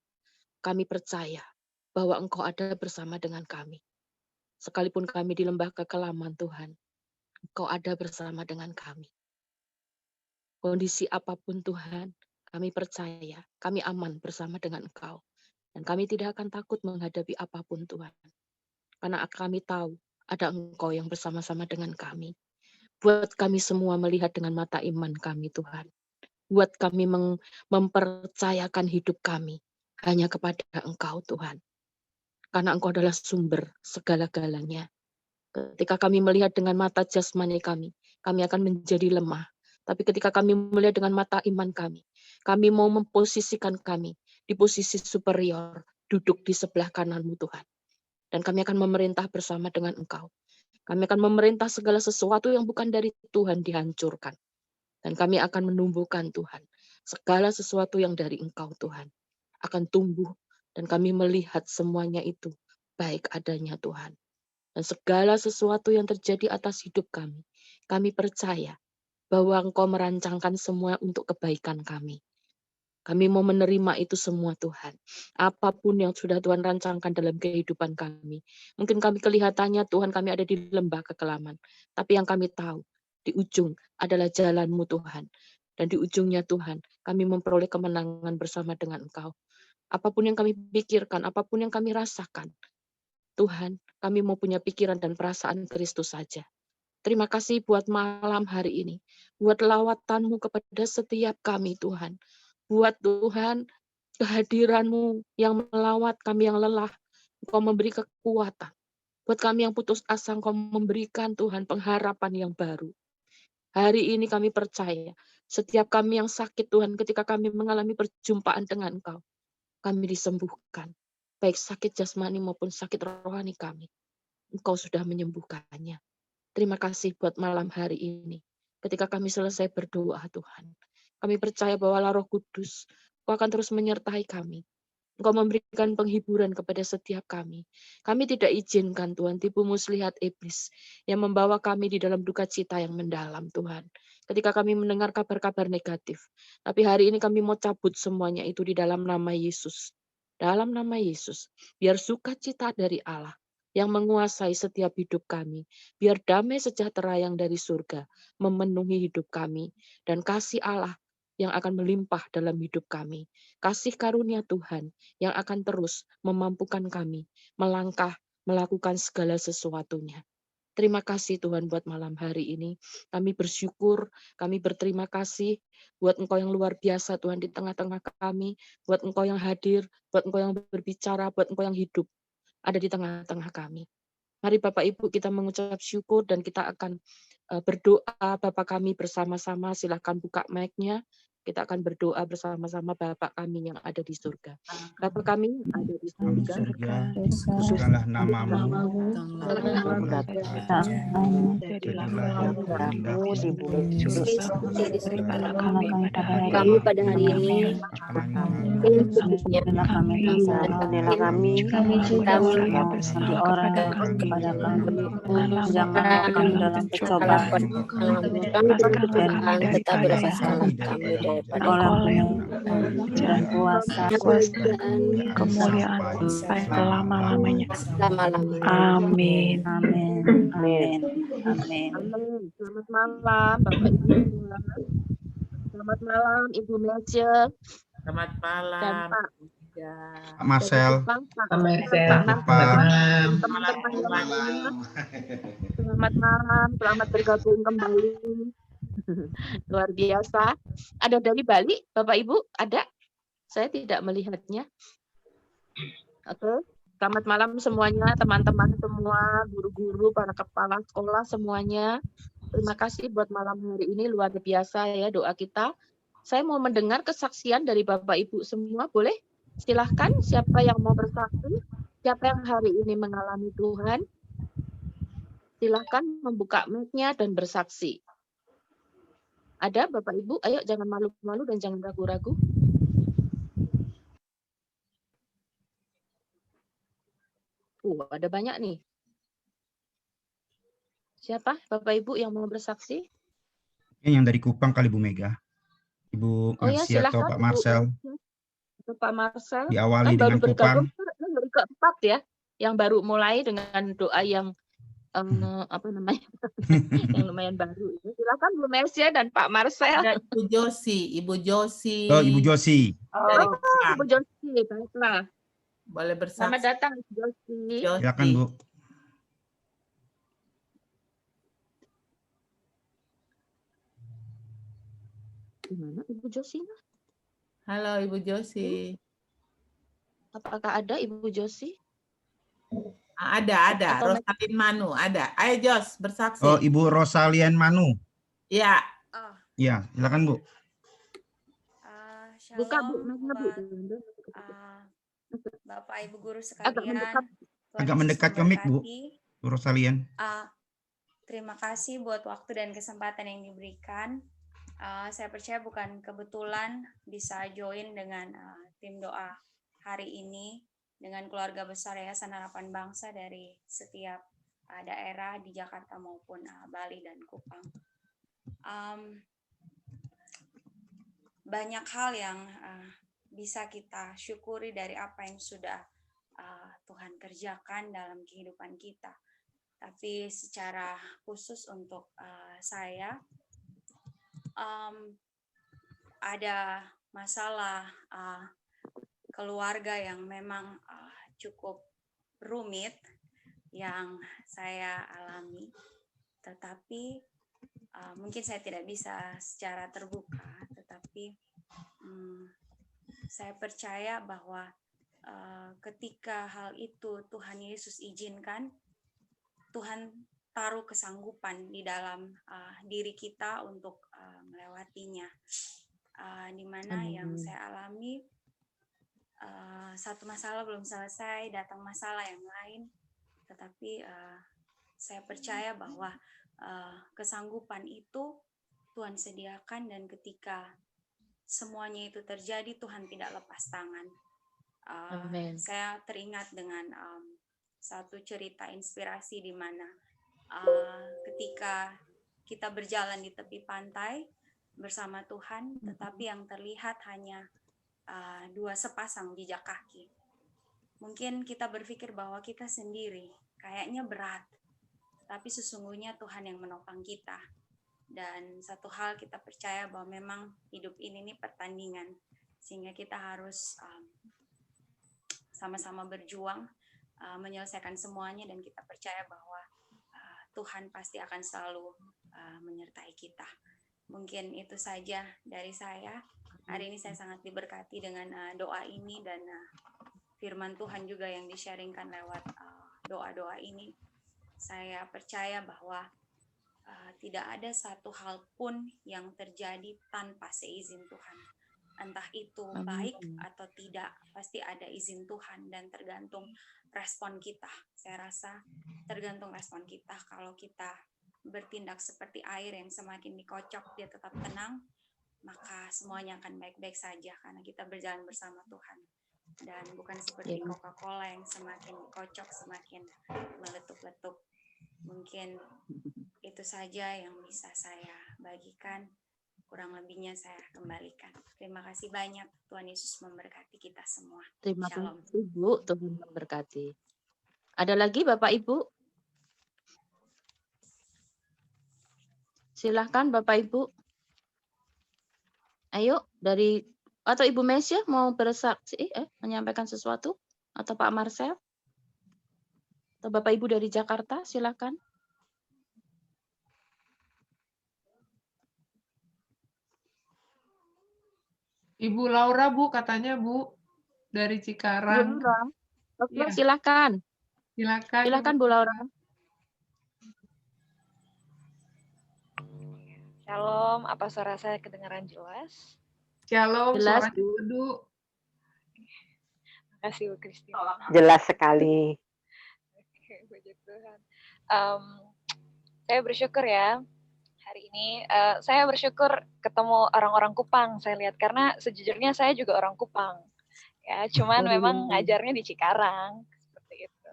kami percaya bahwa Engkau ada bersama dengan kami. Sekalipun kami di lembah kekelaman Tuhan, Engkau ada bersama dengan kami. Kondisi apapun Tuhan, kami percaya, kami aman bersama dengan Engkau. Dan kami tidak akan takut menghadapi apapun Tuhan. Karena kami tahu ada Engkau yang bersama-sama dengan kami. Buat kami semua melihat dengan mata iman kami Tuhan. Buat kami mempercayakan hidup kami hanya kepada Engkau Tuhan. Karena Engkau adalah sumber segala-galanya. Ketika kami melihat dengan mata jasmani kami akan menjadi lemah. Tapi ketika kami melihat dengan mata iman kami mau memposisikan kami di posisi superior, duduk di sebelah kanan-Mu Tuhan. Dan kami akan memerintah bersama dengan Engkau. Kami akan memerintah segala sesuatu yang bukan dari Tuhan dihancurkan. Dan kami akan menumbuhkan Tuhan. Segala sesuatu yang dari Engkau Tuhan akan tumbuh. Dan kami melihat semuanya itu baik adanya Tuhan. Dan segala sesuatu yang terjadi atas hidup kami percaya bahwa Engkau merancangkan semua untuk kebaikan kami. Kami mau menerima itu semua Tuhan. Apapun yang sudah Tuhan rancangkan dalam kehidupan kami. Mungkin kami kelihatannya Tuhan kami ada di lembah kekelaman. Tapi yang kami tahu di ujung adalah jalan-Mu Tuhan. Dan di ujungnya Tuhan kami memperoleh kemenangan bersama dengan Engkau. Apapun yang kami pikirkan, apapun yang kami rasakan. Tuhan, kami mau punya pikiran dan perasaan Kristus saja. Terima kasih buat malam hari ini. Buat lawatan-Mu kepada setiap kami Tuhan. Buat Tuhan, kehadiran-Mu yang melawat kami yang lelah. Engkau memberi kekuatan. Buat kami yang putus asa, Engkau memberikan Tuhan pengharapan yang baru. Hari ini kami percaya, setiap kami yang sakit Tuhan, ketika kami mengalami perjumpaan dengan Engkau, kami disembuhkan. Baik sakit jasmani maupun sakit rohani kami. Engkau sudah menyembuhkannya. Terima kasih buat malam hari ini. Ketika kami selesai berdoa Tuhan, kami percaya bahwa Roh Kudus Engkau akan terus menyertai kami. Engkau memberikan penghiburan kepada setiap kami. Kami tidak izinkan Tuhan tipu muslihat iblis yang membawa kami di dalam duka cita yang mendalam Tuhan. Ketika kami mendengar kabar-kabar negatif. Tapi hari ini kami mau cabut semuanya itu di dalam nama Yesus. Dalam nama Yesus, biar sukacita dari Allah yang menguasai setiap hidup kami. Biar damai sejahtera yang dari surga memenuhi hidup kami. Dan kasih Allah yang akan melimpah dalam hidup kami. Kasih karunia Tuhan yang akan terus memampukan kami melangkah, melakukan segala sesuatunya. Terima kasih Tuhan buat malam hari ini. Kami bersyukur, kami berterima kasih buat Engkau yang luar biasa Tuhan di tengah-tengah kami, buat Engkau yang hadir, buat Engkau yang berbicara, buat Engkau yang hidup ada di tengah-tengah kami. Mari Bapak Ibu kita mengucap syukur dan kita akan berdoa Bapak kami bersama-sama. Silahkan buka mic-nya. Kita akan berdoa bersama-sama Bapak kami yang ada di surga. Bapak kami yang ada di Kami surga, kuduskanlah namamu, Jadilah jadilah kehendakmu kehendakmu di bumi di surga. Berikanlah kami pada hari Kami ini pada hari ini makanan berilah kami ampunilah kami yang bersalah kepada kami, dan janganlah kami dalam pencobaan, dan kami dari bebaskanlah kami daripada Oleh dan kuasa kemuliaan sampai selama-lamanya. Amin. Amin. Amin. Amin. amin. Selamat malam Bapak Ibu semua. Selamat malam Ibu Melce Selamat dan malam. Pak Pak Marcel. teman-teman yang lainnya. Selamat malam, selamat bergabung kembali. Luar biasa. Ada dari Bali, Bapak Ibu? Ada? Saya tidak melihatnya. Oke. Selamat malam semuanya, teman-teman semua, guru-guru, para kepala sekolah semuanya. Terima kasih buat malam hari ini, luar biasa ya doa kita. Saya mau mendengar kesaksian dari Bapak Ibu semua, boleh? Silahkan, siapa yang mau bersaksi? Siapa yang hari ini mengalami Tuhan? Silahkan membuka mic-nya dan bersaksi. Ada Bapak Ibu? Ayo jangan malu-malu dan jangan ragu-ragu. Ada banyak nih. Siapa Bapak Ibu yang mau bersaksi? Yang dari Kupang kali Bu Mega. Ibu Oh ya, Mercy atau silakan Pak Marcel. Atau Pak Marcel. Diawali Baru dengan Kupang. bergabung hari keempat ya, yang baru mulai dengan doa yang apa namanya, yang lumayan baru. Silakan Bu Mercy dan Pak Marcel. Ada Ibu Josi, Ibu Josi. Oh, Ibu Josi. Dari Kupang. Ibu Josi, baiklah. Boleh Selamat bersaksi. datang Ibu Josi. Silakan Bu. Gimana Ibu Josi? Halo Ibu Josi. Apakah ada Ibu Josi? Ada. Atau Rosalin Manu, ada. Ayo Jos, bersaksi. Oh, Ibu Rosalian Manu. Ya. Iya, silakan Bu. buka Bu, mic-nya, Bu. Bapak Ibu guru Agak sekalian, mendekat. Tuhan Agak Yesus mendekat ke mic, Bu. memberkati. Bu Rosalian. Terima kasih buat waktu dan kesempatan yang diberikan. Saya percaya bukan kebetulan bisa join dengan tim doa hari ini dengan keluarga besar Yayasan Harapan Bangsa dari setiap daerah di Jakarta maupun Bali dan Kupang. Banyak hal yang bisa kita syukuri dari apa yang sudah Tuhan kerjakan dalam kehidupan kita. Tapi secara khusus untuk saya, ada masalah keluarga yang memang cukup rumit yang saya alami, tetapi mungkin saya tidak bisa secara terbuka, tetapi saya percaya bahwa ketika hal itu Tuhan Yesus izinkan, Tuhan taruh kesanggupan di dalam diri kita untuk melewatinya. Di mana yang saya alami, satu masalah belum selesai, datang masalah yang lain, tetapi saya percaya bahwa kesanggupan itu Tuhan sediakan, dan ketika semuanya itu terjadi, Tuhan tidak lepas tangan. Saya teringat dengan satu cerita inspirasi di mana ketika kita berjalan di tepi pantai bersama Tuhan, tetapi yang terlihat hanya dua sepasang jejak kaki. Mungkin kita berpikir bahwa kita sendiri, kayaknya berat, tapi sesungguhnya Tuhan yang menopang kita. Dan satu hal kita percaya bahwa memang hidup ini nih pertandingan, sehingga kita harus sama-sama berjuang menyelesaikan semuanya, dan kita percaya bahwa Tuhan pasti akan selalu menyertai kita. Mungkin itu saja dari saya. Hari ini saya sangat diberkati dengan doa ini dan firman Tuhan juga yang di-sharingkan lewat doa-doa ini. Saya percaya bahwa tidak ada satu hal pun yang terjadi tanpa seizin Tuhan. Entah itu baik atau tidak, pasti ada izin Tuhan dan tergantung respon kita. Saya rasa tergantung respon kita. Kalau kita bertindak seperti air yang semakin dikocok dia tetap tenang, maka semuanya akan baik-baik saja karena kita berjalan bersama Tuhan. Dan bukan seperti Coca-Cola yang semakin dikocok semakin meletup-letup. Mungkin itu saja yang bisa saya bagikan. Kurang lebihnya saya kembalikan. Terima kasih banyak. Tuhan Yesus memberkati kita semua. Terima Shalom. kasih Bu, Tuhan memberkati. Ada lagi Bapak Ibu? Silahkan Bapak Ibu. Ayo dari atau Ibu Mesya mau bersaksi, menyampaikan sesuatu, atau Pak Marcel, atau Bapak Ibu dari Jakarta, silahkan. Ibu Laura, Bu, katanya Bu, dari Cikarang. Bu Laura. Oke, Ya, silakan. silakan. Silakan Bu Laura. Shalom, apa suara saya kedengaran jelas? Shalom, Jelas, suaranya Bu. Teduh. Terima kasih Bu Kristi. Jelas sekali. Oke, puji Tuhan. Saya bersyukur ya hari ini. Saya bersyukur ketemu orang-orang Kupang. Saya lihat karena sejujurnya saya juga orang Kupang. Ya, cuman memang ngajarnya di Cikarang seperti itu.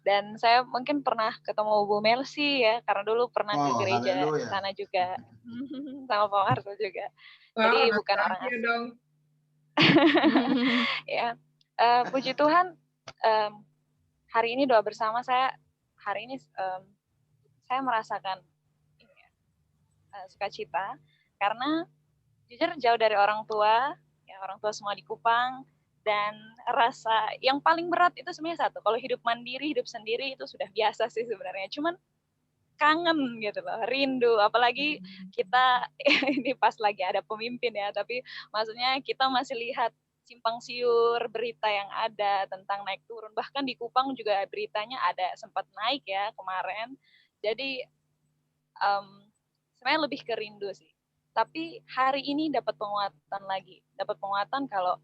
Dan saya mungkin pernah ketemu Bu Melsi ya, karena dulu pernah ke gereja sana juga, sama Pak Marso juga. Jadi bukan orang asing. Dong. Ya, puji Tuhan. Hari ini doa bersama saya. Hari ini saya merasakan sukacita karena jujur jauh dari orang tua, ya orang tua semua di Kupang. Dan rasa yang paling berat itu sebenarnya satu, kalau hidup mandiri, hidup sendiri itu sudah biasa sih sebenarnya. Cuman kangen gitu loh, rindu. Apalagi kita ini pas lagi ada pemimpin ya, tapi maksudnya kita masih lihat simpang siur berita yang ada tentang naik turun. Bahkan di Kupang juga beritanya ada sempat naik ya kemarin. Jadi sebenarnya lebih ke rindu sih. Tapi hari ini dapat penguatan lagi, dapat penguatan kalau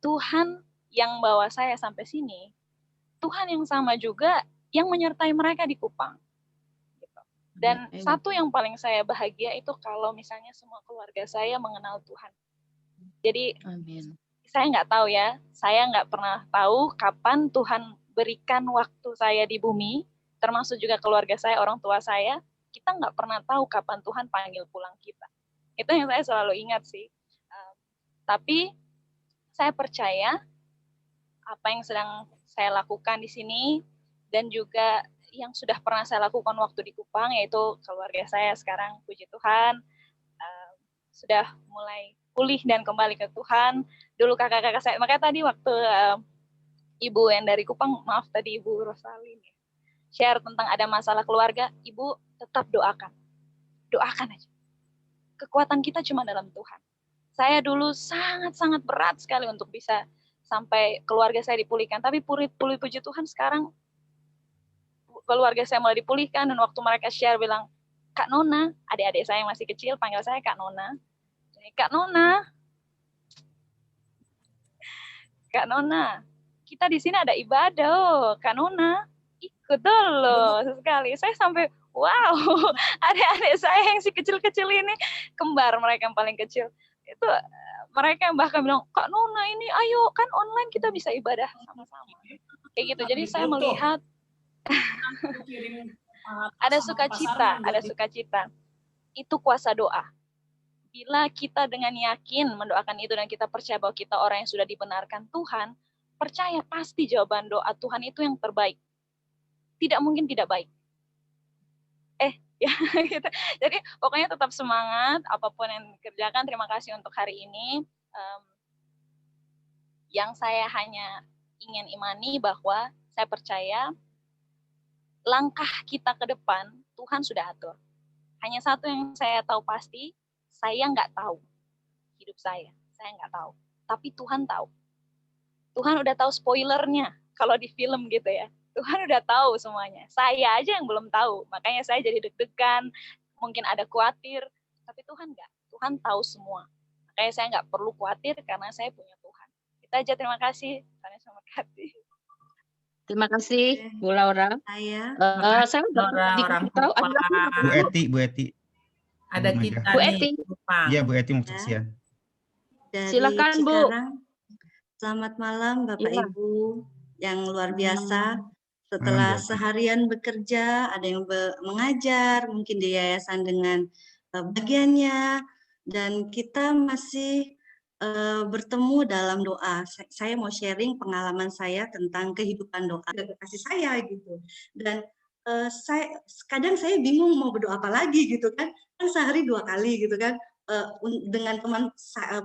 Tuhan yang bawa saya sampai sini, Tuhan yang sama juga yang menyertai mereka di Kupang. Gitu. Dan satu yang paling saya bahagia itu kalau misalnya semua keluarga saya mengenal Tuhan. Jadi saya nggak tahu ya, saya nggak pernah tahu kapan Tuhan berikan waktu saya di bumi, termasuk juga keluarga saya, orang tua saya, kita nggak pernah tahu kapan Tuhan panggil pulang kita. Itu yang saya selalu ingat sih. Tapi saya percaya apa yang sedang saya lakukan di sini dan juga yang sudah pernah saya lakukan waktu di Kupang, yaitu keluarga saya sekarang, puji Tuhan, sudah mulai pulih dan kembali ke Tuhan. Dulu kakak-kakak saya, makanya tadi waktu Ibu yang dari Kupang, maaf tadi Ibu Rosalin, share tentang ada masalah keluarga, Ibu tetap doakan. Doakan aja. Kekuatan kita cuma dalam Tuhan. Saya dulu sangat-sangat berat sekali untuk bisa sampai keluarga saya dipulihkan. Tapi puji Tuhan sekarang keluarga saya mulai dipulihkan. Dan waktu mereka share bilang, Kak Nona, adik-adik saya yang masih kecil panggil saya Kak Nona. Jadi, Kak Nona, kita di sini ada ibadah, oh. Kak Nona, ikut dulu sekali. Saya sampai, wow, adik-adik saya yang si kecil-kecil ini, kembar mereka yang paling kecil. Itu mereka yang bahkan bilang, Kak Nona ini ayo kan online kita bisa ibadah sama-sama. Kayak gitu. Jadi saya melihat ada sukacita. Itu kuasa doa. Bila kita dengan yakin mendoakan itu dan kita percaya bahwa kita orang yang sudah dibenarkan Tuhan, percaya pasti jawaban doa Tuhan itu yang terbaik. Tidak mungkin tidak baik. Ya, gitu. Jadi pokoknya tetap semangat, apapun yang dikerjakan. Terima kasih untuk hari ini. Yang saya hanya ingin imani bahwa saya percaya langkah kita ke depan Tuhan sudah atur. Hanya satu yang saya tahu pasti, saya nggak tahu hidup saya nggak tahu. Tapi Tuhan tahu. Tuhan udah tahu spoilernya kalau di film gitu ya. Tuhan udah tahu semuanya. Saya aja yang belum tahu. Makanya saya jadi deg-degan, mungkin ada khawatir. Tapi Tuhan nggak. Tuhan tahu semua. Makanya saya nggak perlu khawatir karena saya punya Tuhan. Kita aja, terima kasih. Tuhan Yesus memberkati. Terima kasih Bu Laura. Saya udah tahu ada lagi Bu Eti. Ada kita Bu Eti. Iya, Bu Eti mau kesaksian. Silakan Bu. Selamat malam Bapak Ibu yang luar biasa. Setelah seharian bekerja, ada yang mengajar, mungkin di yayasan dengan bagiannya, dan kita masih bertemu dalam doa. Saya mau sharing pengalaman saya tentang kehidupan doa, kasih saya gitu. Dan kadang saya bingung mau berdoa apa lagi gitu kan sehari 2 kali gitu kan, dengan teman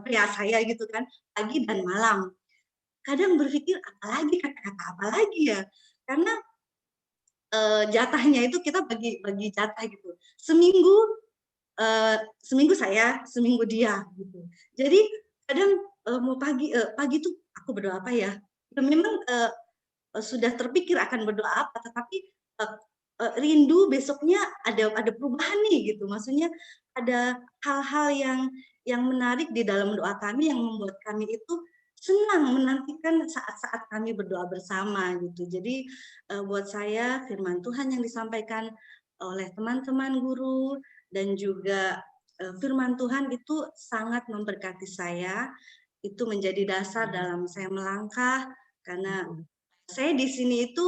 pria saya gitu kan, pagi dan malam. Kadang berpikir apalagi kata-kata apa lagi ya, karena jatahnya itu kita bagi jatah gitu. Seminggu saya, seminggu dia gitu. Jadi kadang mau pagi tuh aku berdoa apa ya? Memang sudah terpikir akan berdoa apa, tetapi rindu besoknya ada perubahan nih gitu. Maksudnya ada hal-hal yang menarik di dalam doa kami yang membuat kami itu senang menantikan saat-saat kami berdoa bersama gitu. Jadi buat saya firman Tuhan yang disampaikan oleh teman-teman guru dan juga firman Tuhan itu sangat memberkati saya. Itu menjadi dasar dalam saya melangkah, karena saya di sini itu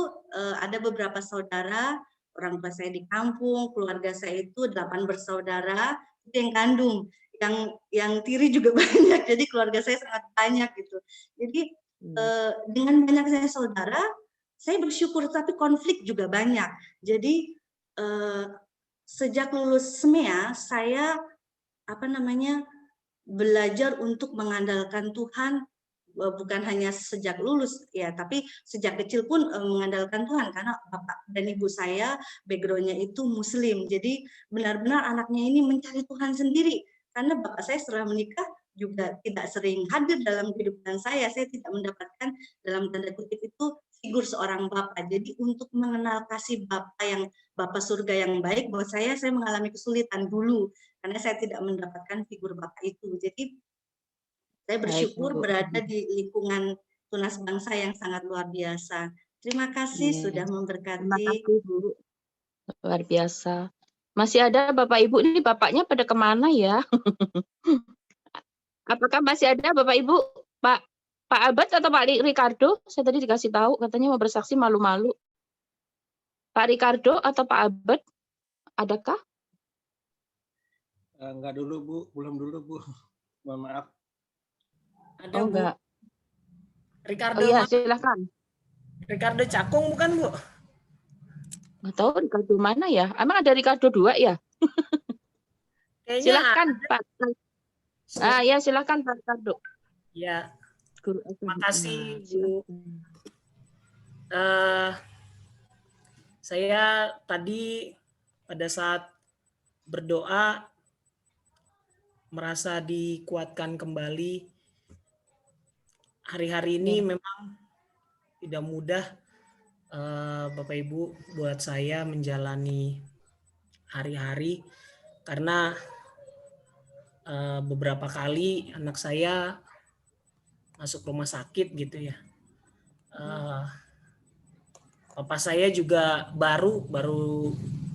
ada beberapa saudara, orang tua saya di kampung, keluarga saya itu 8 bersaudara, itu yang kandung, yang tiri juga banyak, jadi keluarga saya sangat banyak gitu. Jadi dengan banyaknya saudara, saya bersyukur, tapi konflik juga banyak. Jadi sejak lulus SMEA, saya belajar untuk mengandalkan Tuhan, bukan hanya sejak lulus ya, tapi sejak kecil pun mengandalkan Tuhan, karena bapak dan ibu saya backgroundnya itu Muslim. Jadi benar-benar anaknya ini mencari Tuhan sendiri, karena bapak saya setelah menikah juga tidak sering hadir dalam kehidupan saya tidak mendapatkan dalam tanda kutip itu figur seorang bapak. Jadi untuk mengenal kasih bapak surga yang baik, buat saya mengalami kesulitan dulu karena saya tidak mendapatkan figur bapak itu. Jadi saya bersyukur berada di lingkungan Tunas Bangsa yang sangat luar biasa. Terima kasih sudah memberkati. Terima kasih Bu. Luar biasa. Masih ada Bapak Ibu, ini bapaknya pada kemana ya? Apakah masih ada Bapak Ibu? Pak Albert atau Pak Ricardo? Saya tadi dikasih tahu katanya mau bersaksi, malu-malu. Pak Ricardo atau Pak Albert? Adakah? Enggak dulu Bu, belum dulu Bu. Mohon maaf. Ada enggak. Ricardo. Oh iya, silakan. Ricardo Cakung bukan Bu? Nggak tahu Ricardo mana ya? Emang ada Ricardo 2 ya? Silakan Pak. Ya silakan Pak Ricardo. Ya. Terima kasih Bu. Saya tadi pada saat berdoa merasa dikuatkan kembali. Hari-hari ini memang tidak mudah Bapak Ibu buat saya menjalani hari-hari, karena beberapa kali anak saya masuk rumah sakit gitu ya. Papa saya juga baru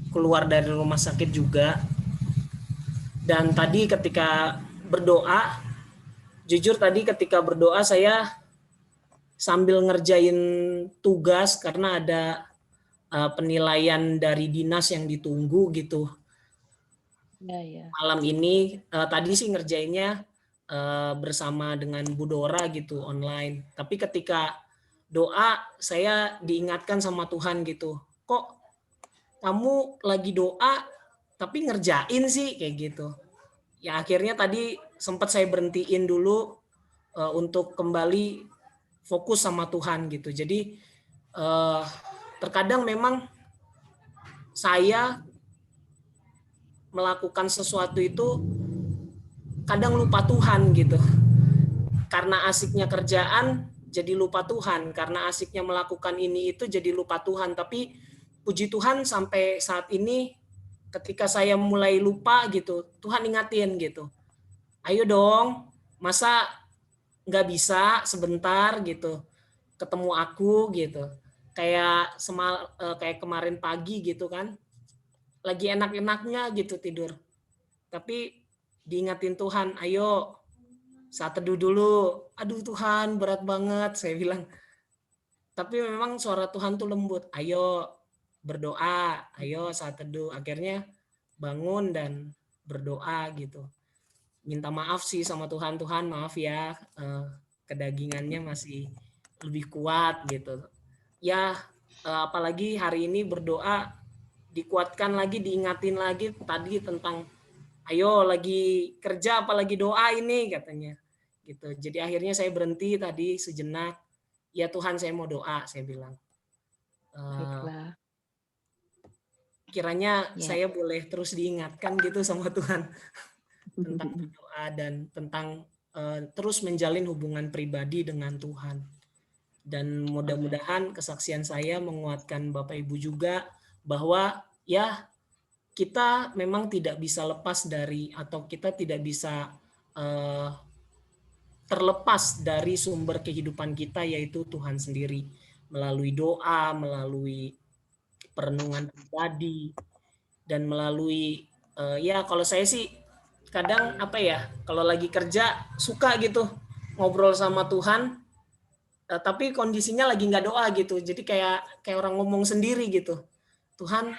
keluar dari rumah sakit juga. Dan tadi ketika berdoa, jujur tadi ketika berdoa saya sambil ngerjain tugas karena ada penilaian dari dinas yang ditunggu gitu. Ya. Malam ini tadi sih ngerjainnya bersama dengan Bu Dora gitu online. Tapi ketika doa saya diingatkan sama Tuhan gitu, kok kamu lagi doa tapi ngerjain sih kayak gitu. Ya akhirnya tadi sempat saya berhentiin dulu untuk kembali fokus sama Tuhan gitu. Jadi terkadang memang saya melakukan sesuatu itu kadang lupa Tuhan gitu. Karena asiknya kerjaan jadi lupa Tuhan, karena asiknya melakukan ini itu jadi lupa Tuhan. Tapi puji Tuhan sampai saat ini ketika saya mulai lupa gitu, Tuhan ingatin gitu. Ayo dong, masa nggak bisa sebentar gitu ketemu aku gitu. Kayak kayak kemarin pagi gitu kan, lagi enak-enaknya gitu tidur. Tapi diingatin Tuhan, ayo saat teduh dulu. Aduh Tuhan, berat banget saya bilang. Tapi memang suara Tuhan tuh lembut. Ayo berdoa, ayo saat teduh. Akhirnya bangun dan berdoa gitu. Minta maaf sih sama Tuhan, Tuhan maaf ya, kedagingannya masih lebih kuat gitu. Ya apalagi hari ini berdoa dikuatkan lagi, diingatin lagi tadi tentang ayo lagi kerja apalagi doa ini katanya gitu. Jadi akhirnya saya berhenti tadi sejenak. Ya Tuhan saya mau doa, saya bilang. Kiranya saya boleh terus diingatkan gitu sama Tuhan tentang berdoa dan tentang terus menjalin hubungan pribadi dengan Tuhan. Dan mudah-mudahan kesaksian saya menguatkan Bapak Ibu juga bahwa ya kita memang tidak bisa lepas dari atau kita tidak bisa terlepas dari sumber kehidupan kita yaitu Tuhan sendiri melalui doa, melalui perenungan pribadi dan melalui ya kalau saya sih kadang apa ya kalau lagi kerja suka gitu ngobrol sama Tuhan tapi kondisinya lagi nggak doa gitu jadi kayak orang ngomong sendiri gitu. Tuhan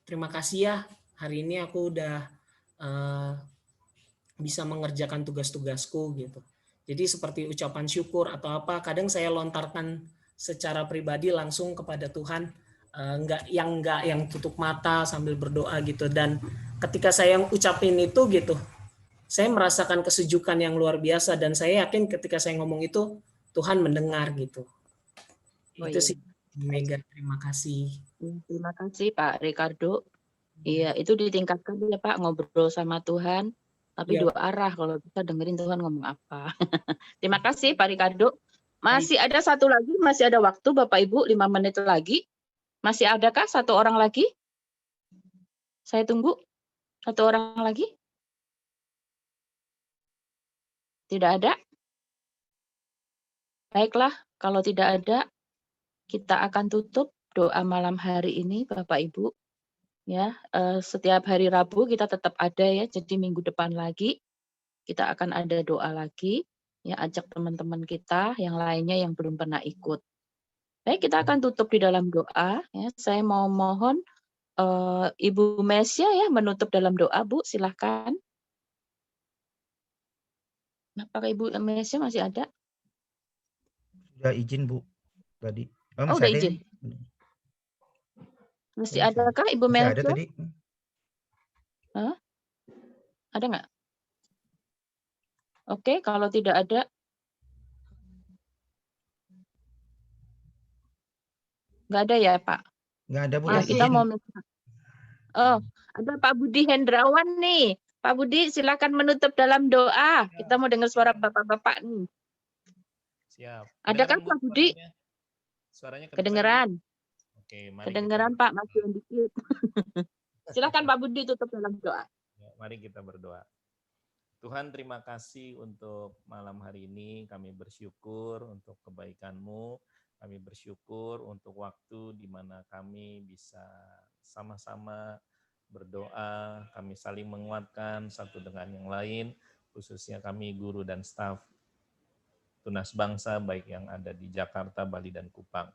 terima kasih ya hari ini aku udah bisa mengerjakan tugas-tugasku gitu. Jadi seperti ucapan syukur atau apa kadang saya lontarkan secara pribadi langsung kepada Tuhan, nggak yang tutup mata sambil berdoa gitu. Dan ketika saya ucapin itu gitu, saya merasakan kesejukan yang luar biasa dan saya yakin ketika saya ngomong itu Tuhan mendengar gitu. Itu sih Mega, terima kasih. Terima kasih Pak Ricardo. Iya, itu ditingkatkan ya Pak, ngobrol sama Tuhan, tapi dua arah kalau bisa dengerin Tuhan ngomong apa. Terima kasih Pak Ricardo. Masih ada satu lagi, masih ada waktu Bapak Ibu 5 menit lagi. Masih adakah satu orang lagi? Saya tunggu. Satu orang lagi? Tidak ada? Baiklah, kalau tidak ada, kita akan tutup doa malam hari ini Bapak Ibu. Ya, setiap hari Rabu kita tetap ada ya, jadi minggu depan lagi kita akan ada doa lagi. Ya, ajak teman-teman kita yang lainnya yang belum pernah ikut. Baik, kita akan tutup di dalam doa. Ya, saya mau mohon Ibu Mesya ya menutup dalam doa, Bu, silahkan. Apakah Ibu Mesya masih ada? Sudah izin Bu tadi. Oh, udah izin. Masih adakah Ibu Mesya? Ada tadi. Ada nggak? Oke, kalau tidak ada, nggak ada ya Pak? Nggak ada Bu. Nah, kita mau minta. Oh, ada Pak Budi Hendrawan nih. Pak Budi, silakan menutup dalam doa. Kita mau dengar suara Bapak-bapak nih. Siap. Adakah Pak Budi? Suaranya kedengeran. Oke, mari kedengeran Pak, masih yang dikit. Silakan Pak Budi tutup dalam doa. Ya, mari kita berdoa. Tuhan, terima kasih untuk malam hari ini. Kami bersyukur untuk kebaikan-Mu. Kami bersyukur untuk waktu di mana kami bisa sama-sama berdoa. Kami saling menguatkan satu dengan yang lain, khususnya kami guru dan staf Tunas Bangsa, baik yang ada di Jakarta, Bali, dan Kupang.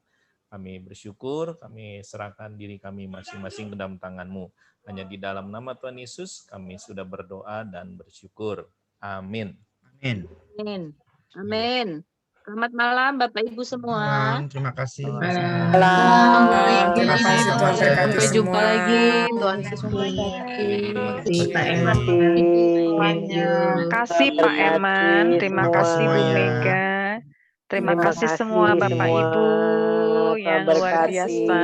Kami bersyukur, kami serahkan diri kami masing-masing ke dalam tangan-Mu. Hanya di dalam nama Tuhan Yesus kami sudah berdoa dan bersyukur. Amin. Amin. Amin. Amin. Selamat malam Bapak Ibu semua. Malam, terima kasih. Terima kasih. Sampai jumpa lagi. Tuhan Yesus memberkati. Pak Eman. Terima kasih Pak Eman. Terima kasih Bu Mega. Terima kasih semua Bapak Ibu yang luar biasa.